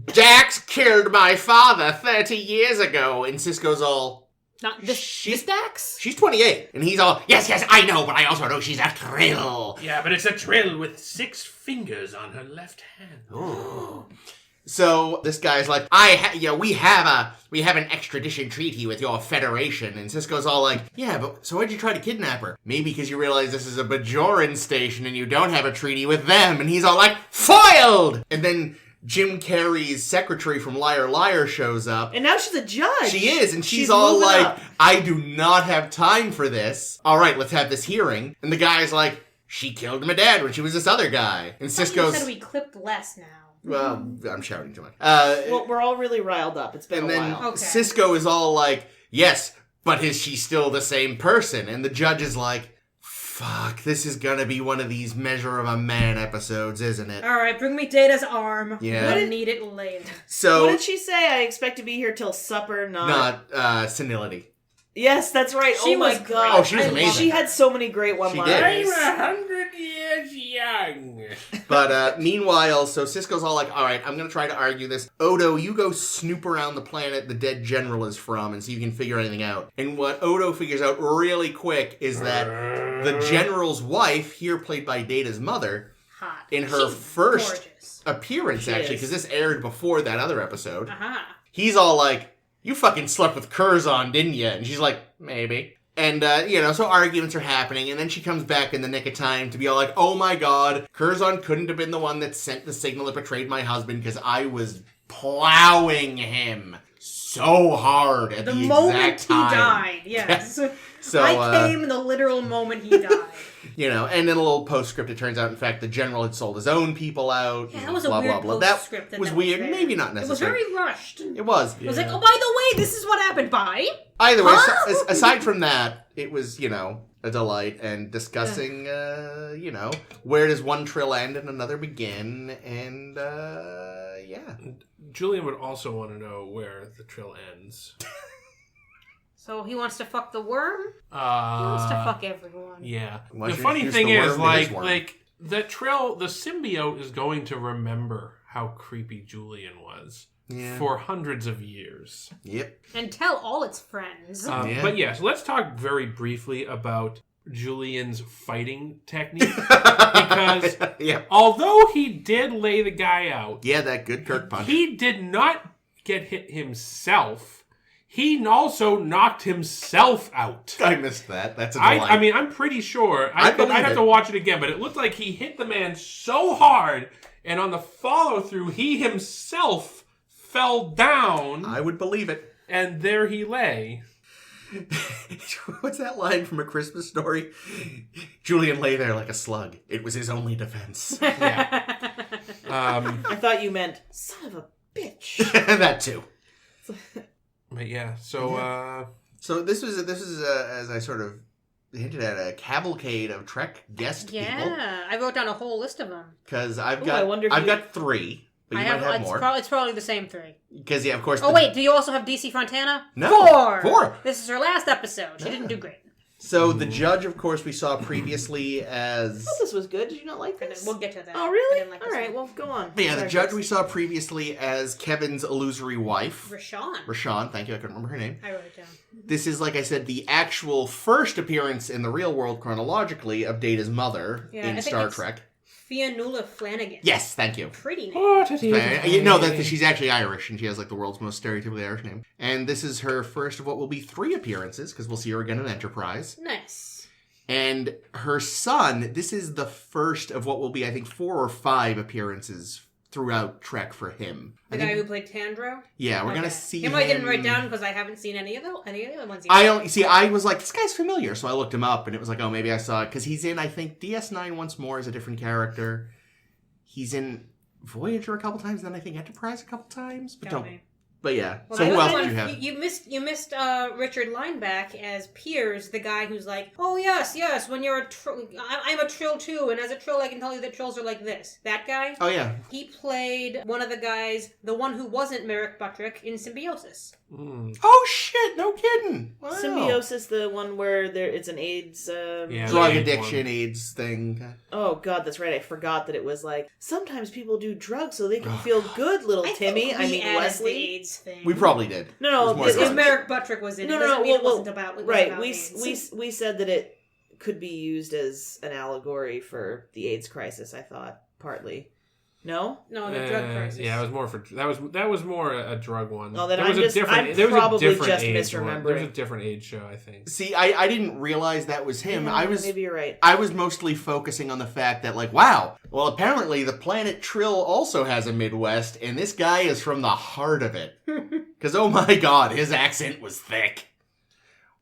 Dax killed my father 30 years ago, and Cisco's all, Not this, She's- this Dax? she's 28, and he's all, yes, I know, but I also know she's a trill. Yeah, but it's a trill with 6 fingers on her left hand. Oh. So this guy's like, we have an extradition treaty with your federation, and Cisco's all like, yeah, but so why'd you try to kidnap her? Maybe because you realize this is a Bajoran station and you don't have a treaty with them, and he's all like, foiled! And then Jim Carrey's secretary from Liar Liar shows up. And now she's a judge. She is, and she's She's all moving like, up. I do not have time for this. All right, let's have this hearing. And the guy's like, she killed my dad when she was this other guy. And You Cisco's, said we clipped less now. well, I'm shouting too much. Well, we're all really riled up. It's been and a then while. Okay. Cisco is all like, yes, but is she still the same person? And the judge is like, fuck, this is gonna be one of these Measure of a Man episodes, isn't it? Alright, bring me Data's arm. Yeah. I need it later. What So, did she say? I expect to be here till supper, not... not senility. Yes, that's right. She oh my was god. great. Oh, she was I love amazing. She had so many great one-liners. I'm 100 years young. But meanwhile, so Cisco's all like, all right, I'm going to try to argue this. Odo, you go snoop around the planet the dead general is from and see if you can figure anything out. And what Odo figures out really quick is that the general's wife, here played by Data's mother, Hot. in her She's first gorgeous. appearance, She actually, is. because this aired before that other episode, Uh-huh. he's all like, you fucking slept with Curzon, didn't you? And she's like, maybe. And, so arguments are happening, and then she comes back in the nick of time to be all like, oh my god, Curzon couldn't have been the one that sent the signal that betrayed my husband, because I was plowing him so hard at the, The moment exact he time. died, yes. So, I came in the literal moment he died. You know, and in a little postscript, it turns out, in fact, the general had sold his own people out. Yeah, that was blah, a weird blah, blah. postscript. That was weird. there. Maybe not It was necessary. very rushed. It was. It was like, oh, by the way, this is what happened. Bye. Either way, Huh? aside from that, it was, you know, a delight, and discussing, you know, where does one trill end and another begin, and, yeah. Julian would also want to know where the trill ends. So he wants to fuck the worm? He wants to fuck everyone. Yeah. Once The you funny introduce thing the is, worm, it is worm. like the trill, the symbiote is going to remember how creepy Julian was for hundreds of years. Yep. And tell all its friends. Yeah. But yes, let's talk very briefly about Julian's fighting technique. Because yeah. although he did lay the guy out, Yeah, that good Kirk punch. he did not get hit himself. He also knocked himself out. I missed that. That's a delight. I mean, I'm pretty sure. I believe I'd have it. to watch it again, but it looked like he hit the man so hard, and on the follow-through, he himself fell down, I would believe it. and there he lay. What's that line from A Christmas Story? Julian lay there like a slug. It was his only defense. Yeah. I thought you meant son of a bitch. That too. But yeah, so So this was as I sort of hinted at, a cavalcade of Trek guest people. Yeah, I wrote down a whole list of them. Because I've Ooh, got I wonder if I've you- got 3. But you might have more. It's probably the same 3. Because yeah, of course. Oh wait, do you also have DC Fontana? No, 4. 4. This is her last episode. She didn't do great. So the judge, of course, we saw previously as. Oh, this was good. Did you not like this? We'll get to that. Oh, I really? didn't like All this right, one. well, go on. But yeah, the Sorry, judge Chris. we saw previously as Kevin's illusory wife. Rashawn. Thank you, I couldn't remember her name. I wrote it down. This is, like I said, the actual first appearance in the real world chronologically of Data's mother Yeah, I in think Star it's Trek. Fionnula Flanagan. Yes, thank you. Pretty name. what is You know that she's actually Irish, and she has like the world's most stereotypically Irish name. And this is her first of what will be 3 appearances, because we'll see her again in Enterprise. Nice. And her son, this is the first of what will be, I think, 4 or 5 appearances throughout Trek for him. The guy who played Tandro? Yeah, we're Okay. gonna see him. him. I didn't write down because I haven't seen any of the other ones. I was like, this guy's familiar, so I looked him up, and it was like, oh, maybe I saw it, because he's in, I think, DS9 once more as a different character. He's in Voyager a couple times, then I think Enterprise a couple times. But yeah. Well, So who else one, do you have? You missed Richard Lineback as Piers, the guy who's like, oh yes, when you're I'm a trill too, and as a trill I can tell you that trills are like this. That guy. Oh yeah. He played one of the guys, the one who wasn't Merrick Buttrick in Symbiosis. Oh shit! No kidding. Wow. Symbiosis, the one where it's an AIDS drug addiction, AIDS thing. Oh god, that's right. I forgot that it was like sometimes people do drugs so they can feel good, little Timmy. I mean Wesley. The AIDS thing. We probably did. No, because Merrick Buttrick was in it. No. It wasn't about. It was right. about AIDS. We said that it could be used as an allegory for the AIDS crisis. I thought partly. No, the drug crisis. Yeah, it was more for that was more a drug one. Oh, then there was I'm probably just misremembering. There was a different AIDS show, I think. See, I didn't realize that was him. Yeah, maybe you're right. I was mostly focusing on the fact that, like, wow, well, apparently the planet Trill also has a Midwest, and this guy is from the heart of it. Because, oh my god, his accent was thick.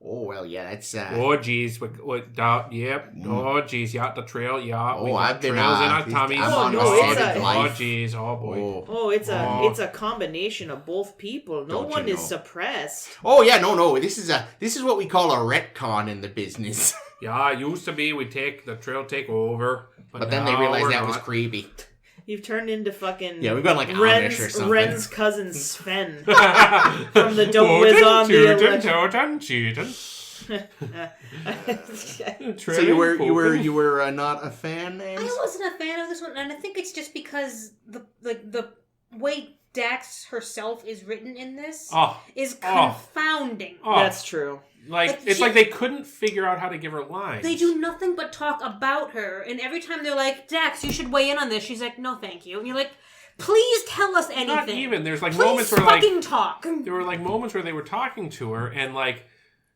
Oh, well, yeah, that's... Oh, jeez. Yep. Oh, jeez. Yeah, the trail. Yeah. Oh, I've been... trails in our tummies. I'm on no, a it's solid a- life. Oh, jeez. Oh, boy. Oh, it's a combination of both people. No Don't one you is know. suppressed. Oh, yeah, no. This is what we call a retcon in the business. Yeah, it used to be the trail take over. But then they now realized we're that was not. creepy. You've turned into fucking... Yeah, we've got, like, Amish or something. Ren's cousin Sven. From the Don't Whiz on the election. So you were not a fan, Ames? I wasn't a fan of this one, and I think it's just because the way Dax herself is written in this is confounding. Oh. That's true. It's like they couldn't figure out how to give her lines. They do nothing but talk about her, and every time they're like, Dax, you should weigh in on this, she's like, no thank you. And you're like, please tell us anything. Not even. There's like Please moments where fucking talk. There were like moments where they were talking to her, and like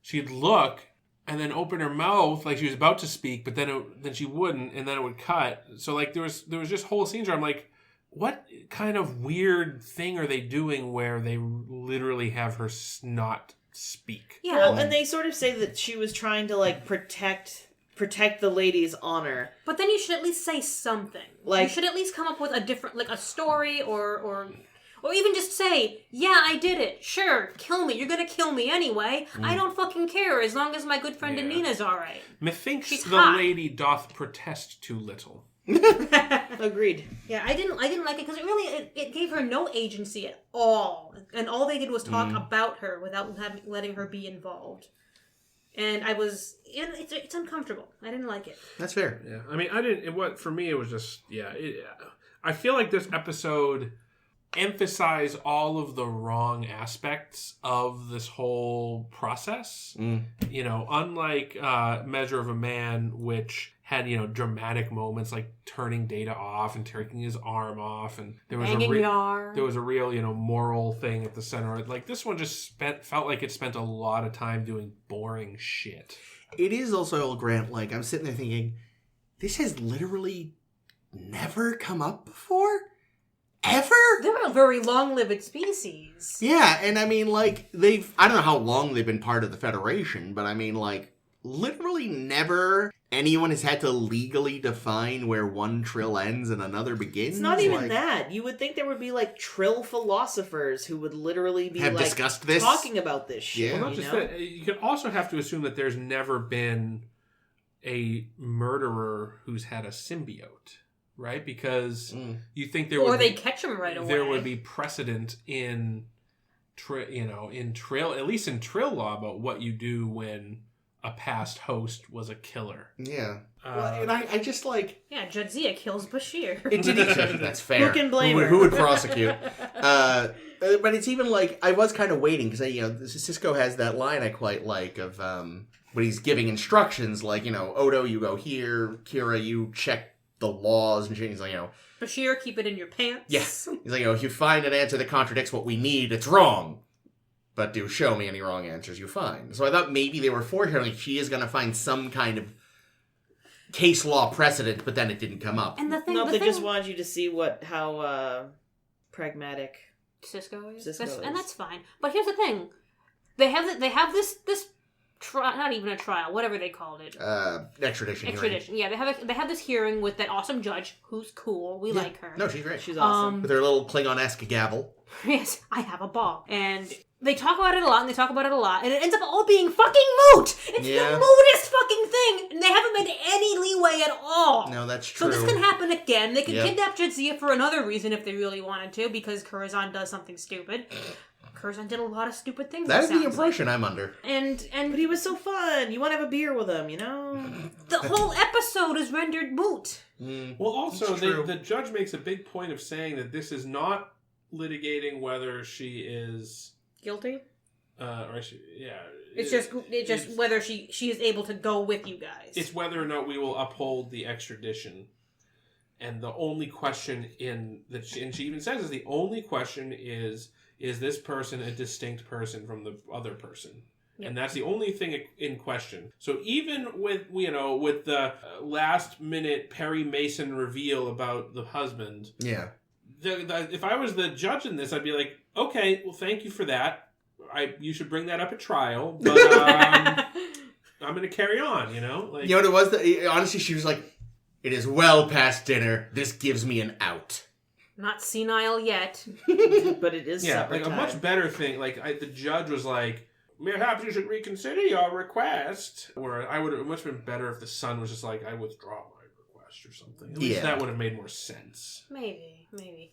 she'd look and then open her mouth like she was about to speak, but then she wouldn't, and then it would cut. So like there was just whole scenes where I'm like, what kind of weird thing are they doing where they literally have her not speak? Yeah. Well, and they sort of say that she was trying to like protect protect the lady's honor. But then you should at least say something. Like, you should at least come up with a different, like a story or even just say, yeah, I did it. Sure, kill me. You're gonna kill me anyway. I don't fucking care as long as my good friend Anina's alright. Methinks She's the hot. lady doth protest too little. Agreed. Yeah, I didn't like it because it gave her no agency at all, and all they did was talk about her without letting her be involved. And it's uncomfortable. I didn't like it. That's fair. Yeah, I mean, I didn't. For me, it was just I feel like this episode emphasized all of the wrong aspects of this whole process. You know, unlike Measure of a Man, which had, you know, dramatic moments like turning Data off and taking his arm off, and there was a real, you know, moral thing at the center. Like, this one just felt like it spent a lot of time doing boring shit. It is also, Grant, like, I'm sitting there thinking, this has literally never come up before? Ever? They're a very long-lived species. Yeah, and I mean, like, I don't know how long they've been part of the Federation, but I mean, like, literally never anyone has had to legally define where one trill ends and another begins. It's not even that. You would think there would be, like, trill philosophers who would literally be, have like, discussed this, talking about this shit. Yeah. Well, not just that. You could also have to assume that there's never been a murderer who's had a symbiote, right? Because you think there would they catch him right away. There would be precedent in trill, at least in trill law, about what you do when a past host was a killer. Yeah. Well, and I just like... Yeah, Jadzia kills Bashir. That's fair. Who can blame her? Who would prosecute? But it's even like, I was kind of waiting, because, you know, Cisco has that line I quite like of, when he's giving instructions, like, you know, Odo, you go here, Kira, you check the laws, and shit. He's like, you know... Bashir, keep it in your pants. Yes. He's like, you know, if you find an answer that contradicts what we need, it's wrong. But do show me any wrong answers you find. So I thought maybe they were foreshadowing she is going to find some kind of case law precedent, but then it didn't come up. And they just wanted you to see how pragmatic Cisco is. Cisco is. And that's fine. But here's the thing: they have this not even a trial, whatever they called it. Extradition. Yeah, they have this hearing with that awesome judge who's cool. We like her. No, she's great. She's awesome. With her little Klingon-esque gavel. Yes, I have a ball. And they talk about it a lot, and it ends up all being fucking moot! It's the mootest fucking thing! And they haven't made any leeway at all! No, that's true. So this can happen again. They can kidnap Jadzia for another reason if they really wanted to, because Curzon does something stupid. Curzon did a lot of stupid things. That's the impression I'm under. But he was so fun. You want to have a beer with him, you know? The whole episode is rendered moot. Well, also, the judge makes a big point of saying that this is not litigating whether she is guilty. It's just whether she is able to go with you guys. It's whether or not we will uphold the extradition. And the only question and she even says is the only question is this person a distinct person from the other person? Yep. And that's the only thing in question. So even with the last minute Perry Mason reveal about the husband, if I was the judge in this, I'd be like, okay, well, thank you for that. You should bring that up at trial, but I'm going to carry on. You know, like, you know what it was? Honestly, she was like, "It is well past dinner. This gives me an out." Not senile yet, but it is. Yeah, like time. A much better thing. Like the judge was like, "Perhaps you should reconsider your request." Or I would have much been better if the son was just like, "I withdraw my request" or something. At least that would have made more sense. Maybe.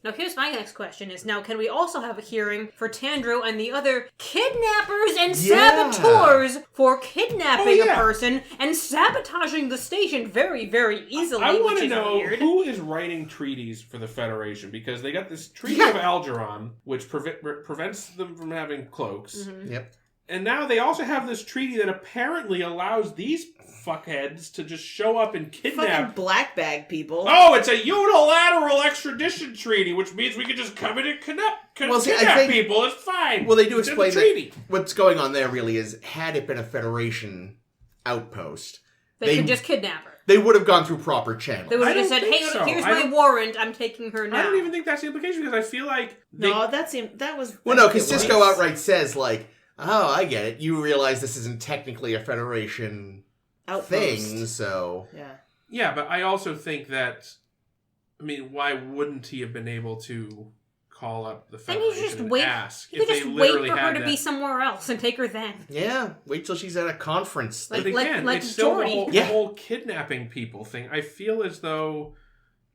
Now, here's my next question: can we also have a hearing for Tandro and the other kidnappers and saboteurs for kidnapping a person and sabotaging the station very, very easily? I want to know weird. Who is writing treaties for the Federation, because they got this Treaty of Algeron, which prevents them from having cloaks. Mm-hmm. Yep. And now they also have this treaty that apparently allows these fuckheads to just show up and kidnap... Fucking black bag people. Oh, it's a unilateral extradition treaty, which means we can just come in and kidnap people. It's fine. Well, they do explain that what's going on there really is, had it been a Federation outpost... They could just kidnap her. They would have gone through proper channels. They would have just said, hey, here's my warrant, I'm taking her now. I don't even think that's the implication, because I feel like... that was... Well, no, because Cisco outright says, like, oh, I get it. You realize this isn't technically a Federation outpost. thing, so... Yeah. Yeah, but I also think that, I mean, why wouldn't he have been able to call up the Then you Federation just and wait. ask You if could they just literally wait for her had to that? be somewhere else and take her then. Yeah, wait till she's at a conference. Like- But again, like it's still Jordy. the whole kidnapping people thing. I feel as though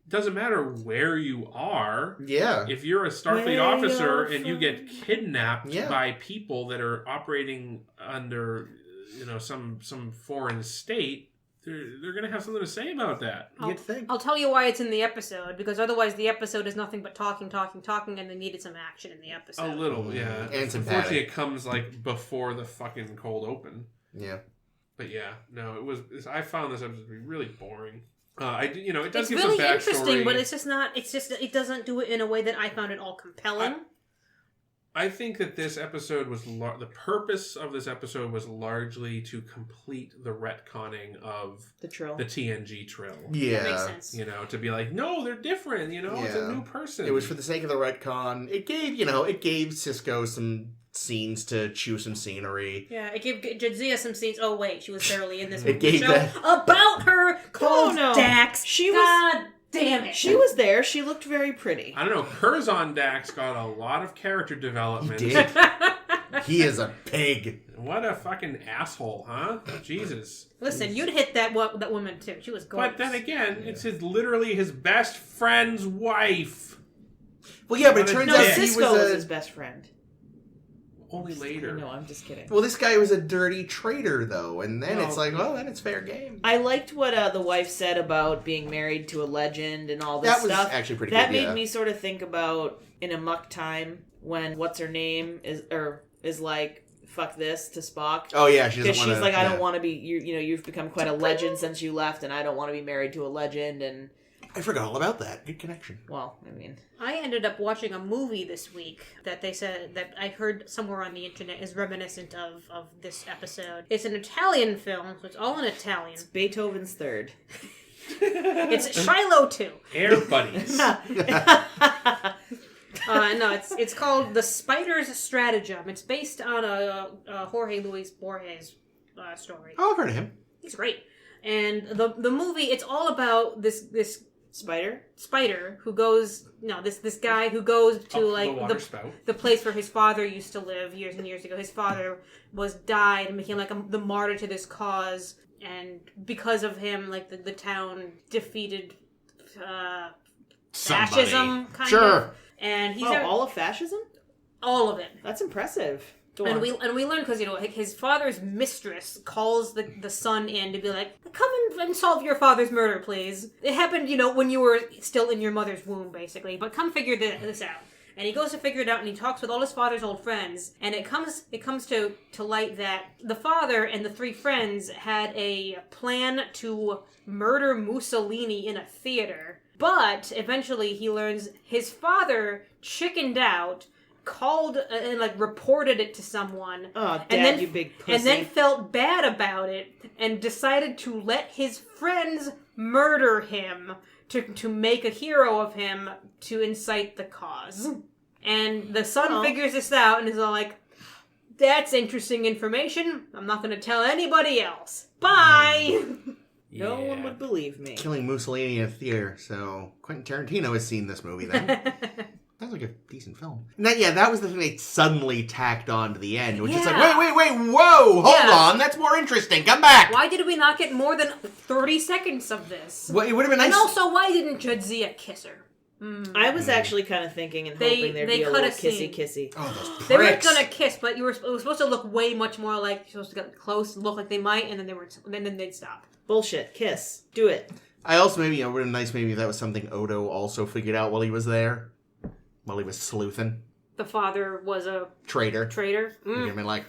it doesn't matter where you are. Yeah. If you're a Starfleet Where officer you're and you get kidnapped Yeah. by people that are operating under, some foreign state, they're going to have something to say about that. You'd think. I'll tell you why it's in the episode, because otherwise the episode is nothing but talking, and they needed some action in the episode. A little, yeah. And some Unfortunately, padding. it comes before the fucking cold open. Yeah. But yeah, no, I found this episode to be really boring. It does It's give really some backstory. interesting, but it's just not. It's just it doesn't do it in a way that I found it all compelling. I think that this episode was the purpose of this episode was largely to complete the retconning of The trill. the TNG trill. Yeah. That makes sense. To be like, no, they're different. It's a Yeah. new person. It was for the sake of the retcon. It gave Cisco some scenes to chew some scenery. Yeah, it gave Jadzia some scenes. Oh wait, she was barely in this It gave show that- about her called No. Dax. She was- God damn it. She was there. She looked very pretty. I don't know. Curzon Dax got a lot of character He development. did. He is a pig. What a fucking asshole, huh? Jesus. Listen, you'd hit that woman too. She was gorgeous. But then again, it's literally his best friend's wife. Well, yeah, but it What a turns No, out dick. he Cisco was was his best friend. Only later. No, I'm just kidding. Well, this guy was a dirty traitor, though, and then Well, it's like, well, then it's fair game. I liked what the wife said about being married to a legend and all this That was stuff. actually pretty That good, made yeah. me sort of think about in Amok Time when what's her name is like fuck this to Spock. Oh yeah, she doesn't Because want she's to. like, I don't want to be. You've become quite a legend since you left, and I don't want to be married to a legend. And I forgot all about that. Good connection. well, I mean, I ended up watching a movie this week that they said that I heard somewhere on the internet is reminiscent of this episode. It's an Italian film, so it's all in Italian. Beethoven's Third. It's Shiloh 2. Air buddies. No, it's called The Spider's Stratagem. It's based on a Jorge Luis Borges story. Oh, I've heard of him. He's great. And the movie, it's all about this Spider. spider who goes, this guy who goes to Up like the water spout. the place where his father used to live years and years ago. His father died and became like the martyr to this cause, and because of him, like the town defeated fascism, kind Sure. of. And he's All of fascism? all of it. That's impressive. Go And on. we learn because his father's mistress calls the son in to be like, come and solve your father's murder, please. It happened, when you were still in your mother's womb, basically. But come figure this out. And he goes to figure it out, and he talks with all his father's old friends. And it comes to light that the father and the three friends had a plan to murder Mussolini in a theater. But eventually he learns his father chickened out, called and reported it to someone. Oh, Dad, and then, you big pussy. And then felt bad about it and decided to let his friends murder him to make a hero of him to incite the cause. And the son figures this out and is all like, that's interesting information. I'm not going to tell anybody else. Bye! No one would believe me. Killing Mussolini in a theater, so Quentin Tarantino has seen this movie then. Sounds like a decent film. That was the thing they suddenly tacked on to the end, which is like, Yeah. wait, whoa, hold Yeah. on, that's more interesting, come back! Why did we not get more than 30 seconds of this? Well, it would have been nice. And also, why didn't Jadzia kiss her? I was actually kind of thinking and They- hoping there'd they be a cut little a scene. kissy. Oh, those They weren't pricks. gonna kiss, but it was supposed to look way much more like you're supposed to get close and look like they might, and then they'd stop. Bullshit. Kiss. Do it. I also it would have been nice maybe if that was something Odo also figured out while he was there. While he was sleuthing. The father was a Traitor. traitor. He would have been like,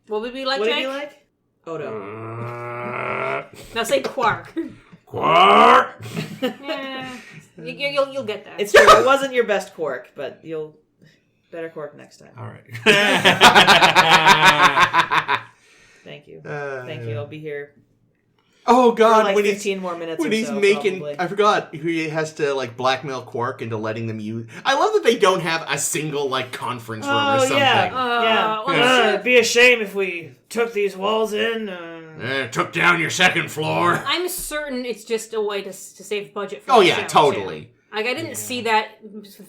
What would we like, What did Jake? you like? Odo. Now say Quark. Quark! Yeah. You'll get that. It's true. It wasn't your best Quark, but you'll better Quark next time. All right. Thank you. Thank you. I'll be here Oh for god, like when 15 more minutes when or he's so, making, probably. I forgot, he has to blackmail Quark into letting them use. I love that they don't have a single conference room or something. Yeah. well, It'd be a shame if we took these walls in. Took down your second floor. I'm certain it's just a way to save budget for Oh, the yeah, show, totally. too. Like, I didn't see that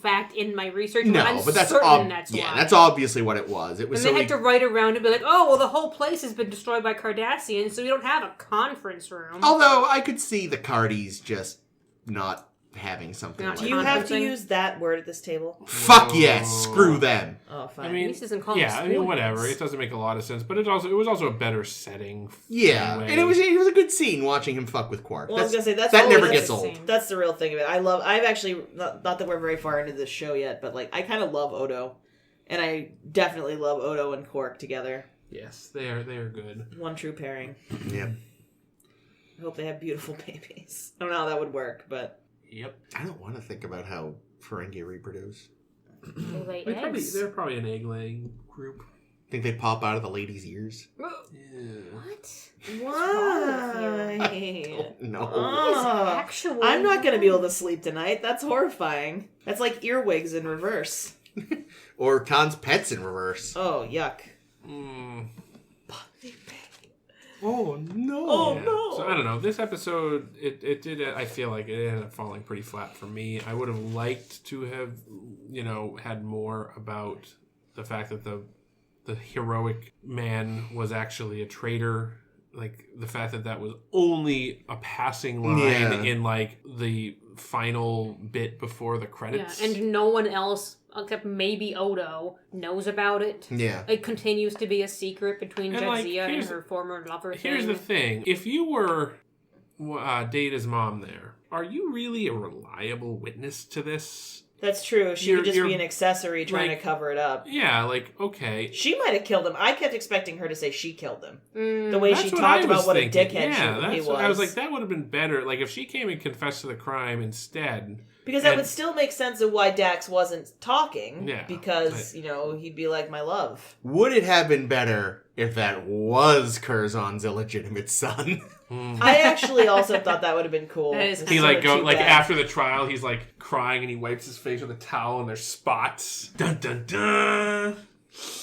fact in my research, No, but I'm but that's certain that's why. that's obviously what it was. It was And they had to write around and be like, oh, well, the whole place has been destroyed by Cardassians, so we don't have a conference room. Although, I could see the Cardis just not having something Not like Do you have to Conferencing. use that word at this table? Fuck yes, screw them. Oh, fine. I mean, This isn't called yeah, I mean, spoilers. whatever. It doesn't make a lot of sense, but it was also a better setting. Yeah, anyway. and it was a good scene watching him fuck with Quark. Well, I was gonna say that never always gets the old. same. That's the real thing of it. I've actually not that we're very far into this show yet, but like I kind of love Odo, and I definitely love Odo and Quark together. Yes, they are good. One true pairing. Yeah, I hope they have beautiful babies. I don't know how that would work, but Yep. I don't want to think about how Ferengi reproduce. They lay They're eggs. probably an egg-laying group. Think they pop out of the lady's ears? Yeah. What? why? No. Oh, Actual. I'm not gonna be able to sleep tonight. That's horrifying. That's like earwigs in reverse. Or Khan's pets in reverse. Oh, yuck. Mm. Oh no. Oh, Yeah. no. So I don't know. This episode, it did. I feel like it ended up falling pretty flat for me. I would have liked to have, had more about the fact that the heroic man was actually a traitor. Like the fact that was only a passing line Yeah. in like the final bit before the Yeah, credits. and no one else, except maybe Odo, knows about it. Yeah. It continues to be a secret between And, like, Jadzia and here's- her former lover. Here's the thing: if you were Data's mom, there, are you really a reliable witness to this? That's true. She You're- could just you're- be an accessory trying like- to cover it up. Yeah, like okay. She might have killed him. I kept expecting her to say she killed him. Mm, The way That's she what talked I was about what a thinking. dickhead Yeah, he that's was. what I was like, that would have been better. Like if she came and confessed to the crime instead. Because that and- would still make sense of why Dax wasn't talking. Yeah, Because, he'd be like, my love. Would it have been better if that was Curzon's illegitimate son? I actually also thought that would have been cool. That is It's He sort like of go too like bad. after the trial, he's like crying and he wipes his face with a towel and there's spots. Dun dun dun.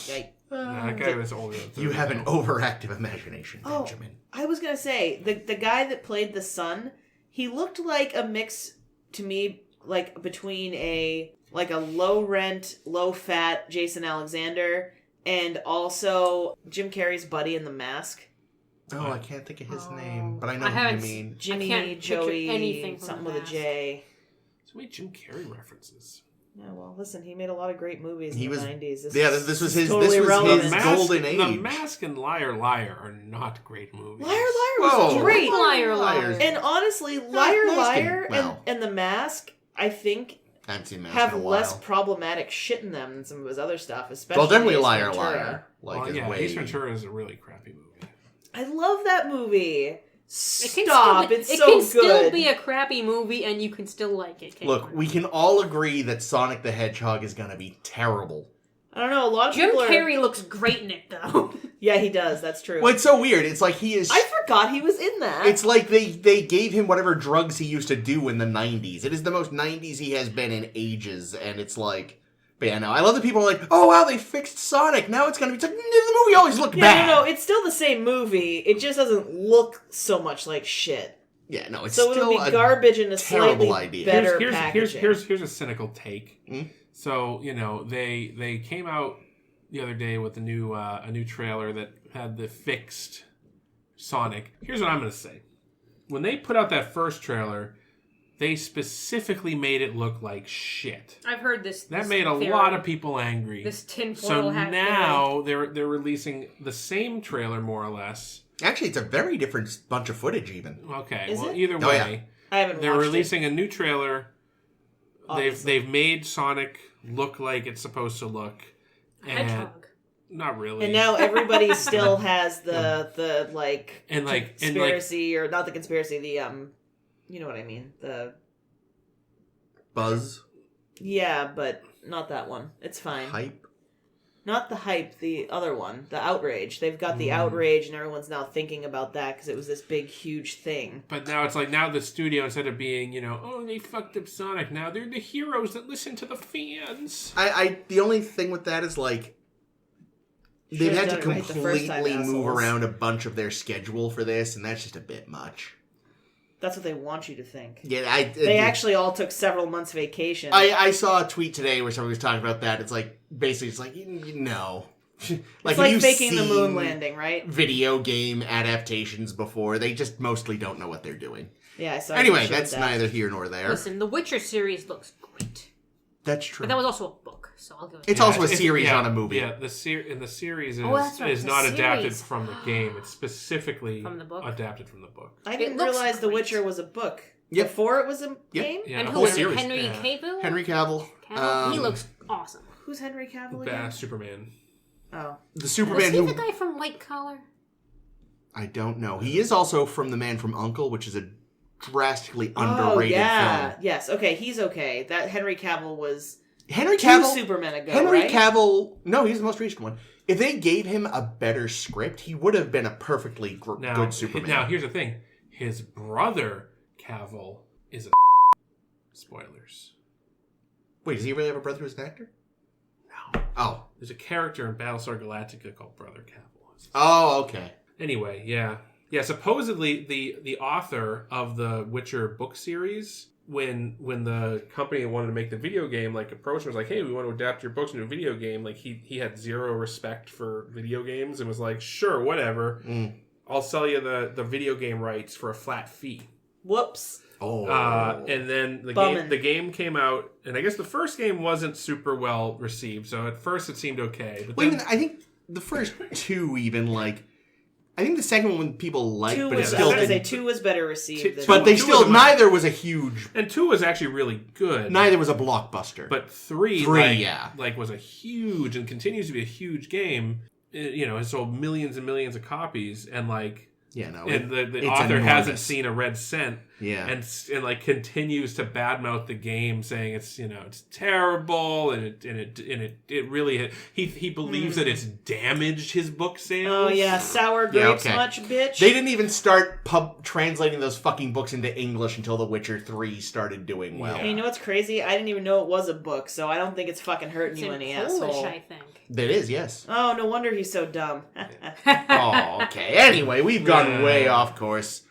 Yike. That guy was older. Than You 30 have an now. overactive imagination, Oh. Benjamin. I was gonna say, the guy that played the son, he looked like a mix, to me, like between a low-rent, low-fat Jason Alexander and also Jim Carrey's buddy in The Mask. Oh, I can't think of his Oh. name, but I know I who you haven't mean. Jimmy, can't picture Joey, anything from something The with a Mask. J. So many Jim Carrey references. Yeah, well, listen, he made a lot of great movies He in was- the 90s. This was his totally relevant. golden age. The Mask and Liar Liar are not great movies. Liar Liar was Whoa. great. Liar, Liar. Liars. And honestly, Liar Mask Liar and- well. and The Mask, I think, I haven't seen Mask have in a less while. problematic shit in them than some of his other stuff, especially Well, definitely Ace Liar Ventura. Liar. Like, Well, is yeah, way... Ace Ventura is a really crappy movie. I love that movie. It Stop! can It's still, so it can good. still be a crappy movie, and you can still like it. Caitlin. Look, we can all agree that Sonic the Hedgehog is going to be terrible. I don't know. A lot of Jim people are. Carrey looks great in it, though. Yeah, he does. That's true. Well, it's so weird. It's like he is... I forgot he was in that. It's like they gave him whatever drugs he used to do in the 90s. It is the most 90s he has been in ages, and it's like... But yeah, no, I love that people are like, oh wow, they fixed Sonic. Now it's gonna be... It's like, the movie always looked bad. No, it's still the same movie. It just doesn't look so much like shit. Yeah, no, it's So still it'll be a garbage in a terrible slightly idea. better here's, packaging. here's a cynical take. Hmm? So they came out the other day with a new trailer that had the fixed Sonic. Here's what I'm gonna say: when they put out that first trailer, they specifically made it look like shit. I've heard this. That this made a theory. lot of people angry. This tinfoil So hat now they're releasing the same trailer more or less. Actually, it's a very different bunch of footage, even. Okay, Is well it? either Oh, way, yeah. I haven't they're watched releasing a new trailer. Obviously. They've made Sonic look like it's supposed to look, theory. and Hedgehog. not really. And now everybody still has the like And, like- conspiracy or not the conspiracy, the you know what I mean. The Buzz, yeah, but not that one. It's fine. hype. Not the hype, the other one, the outrage. They've got the outrage, and everyone's now thinking about that because it was this big, huge thing. But now it's like, now the studio, instead of being, oh, they fucked up Sonic, now they're the heroes that listen to the fans. The only thing with that is like, They've had to Should've done it right the first time, completely move assholes. around a bunch of their schedule for this, and that's just a bit much. That's what they want you to think. Yeah, They actually all took several months vacation. I saw a tweet today where somebody was talking about that. It's like, basically, it's like, no. It's like you've faking the moon seen landing, right? Video game adaptations before. They just mostly don't know what they're doing. Yeah, I saw. Anyway, that's neither here nor there. Listen, the Witcher series looks great. That's true. But that was also a book, so I'll give it It's also a series, not a movie. Yeah, the series is, that's right, is the not series. adapted from the game. It's specifically From the book? adapted from the book. I didn't looks realize The great. Witcher was a book. Yep. Before it was a game? Yeah, And the who whole is it? series. Henry Yeah. Cavill? Henry Cavill. He looks awesome. Who's Henry Cavill again? Superman. Oh. The Was Superman he who... the guy from White Collar? I don't know. He is also from The Man from U.N.C.L.E., which is a drastically underrated yeah. film. Yes, okay, he's okay. That Henry Cavill was Henry 2 Cavill... Supermen ago, Henry right? Cavill... No, he's the most recent one. If they gave him a better script, he would have been a perfectly good Superman. Now, here's the thing. His brother, Cavill, is a... Spoilers. Wait, does he really have a brother who's an actor? No. Oh. There's a character in Battlestar Galactica called Brother Cavill. Oh, okay. Anyway, yeah. Yeah, supposedly the author of the Witcher book series, when the company wanted to make the video game, like, approached him, was like, hey, we want to adapt your books into a video game. Like, he had zero respect for video games and was like, sure, whatever. I'll sell you the video game rights for a flat fee. Whoops. Oh. And then Bummin'. the game came out, and I guess the first game wasn't super well received, so at first it seemed okay. But Well, then, even, I think the first two even, like... I think the second one people liked, 2 but it was, I still was gonna say didn't... 2 was better received. Than But they Two still... was a- Neither was a huge... and 2 was actually really good. Neither was a blockbuster. But 3 yeah. like was a huge and continues to be a huge game. You know, it sold millions and millions of copies, and like, yeah, no. and the it's author enormous. hasn't seen a red cent, Yeah. and like continues to badmouth the game, saying it's, you know, it's terrible, and it really he believes that it's damaged his book sales. Oh yeah, sour grapes okay. much, bitch. They didn't even start translating those fucking books into English until The Witcher 3 started doing well. And you know what's crazy? I didn't even know it was a book, so I don't think it's fucking hurting It's you in any Polish, asshole. I think. It is, yes. Oh, no wonder he's so dumb. Oh, okay. Anyway, we've gone way off course.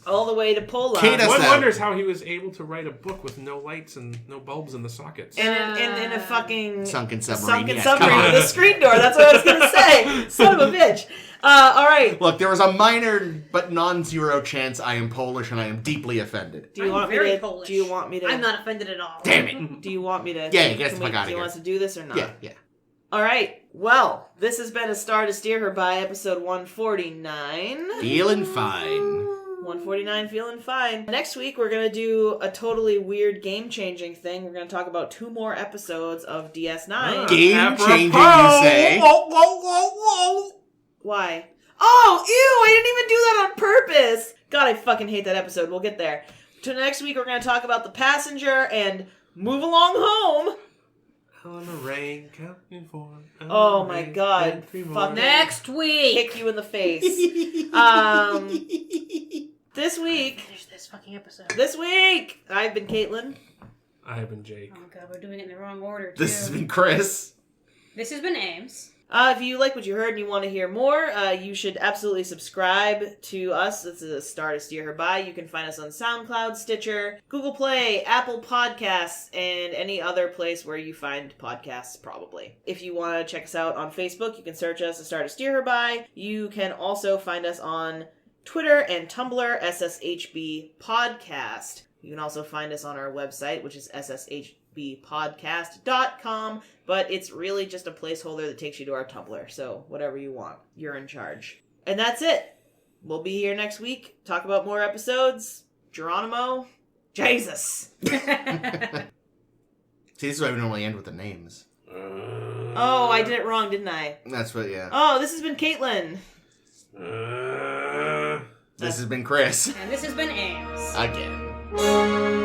All the way to Poland. Kate, that's One that. wonders how he was able to write a book with no lights and no bulbs in the sockets. And in a fucking Sunken submarine. sunken yes, submarine come on. with a screen door. That's what I was gonna say. Son of a bitch. All right. Look, there was a minor but non-zero chance I am Polish and I am deeply offended. Do you I'm want me very to? Polish. Do you want me to? I'm not offended at all. Damn it. Do you want me to? Yeah, get the can fuck outta Do you here. want us to do this or not? Yeah. All right. Well, this has been A Star to Steer Her By, episode 149. Feeling fine. 149, feeling fine. Next week, we're going to do a totally weird game-changing thing. We're going to talk about 2 more episodes of DS9. Game changing, you say? Why? Oh, ew, I didn't even do that on purpose. God, I fucking hate that episode. We'll get there. To next week, we're going to talk about The Passenger and Move Along Home. On the rain, counting for. Oh my god. Fuck Next week. Kick you in the face. This week, Finish this fucking episode. I've been Caitlin. I have been Jake. Oh god, we're doing it in the wrong order too. This has been Chris. This has been Ames. If you like what you heard and you want to hear more, you should absolutely subscribe to us. This is A Star to Steer Her By. You can find us on SoundCloud, Stitcher, Google Play, Apple Podcasts, and any other place where you find podcasts, probably. If you want to check us out on Facebook, you can search us A Star to Steer Her By. You can also find us on Twitter and Tumblr, SSHB Podcast. You can also find us on our website, which is sshbpodcast.com, but it's really just a placeholder that takes you to our Tumblr, so whatever you want, you're in charge. And that's it. We'll be here next week, talk about more episodes. Geronimo, Jesus. See, this is why we normally end with the names. Oh, I did it wrong, didn't I? That's what, yeah. Oh, this has been Caitlin. This has been Chris. And this has been Ames. Again.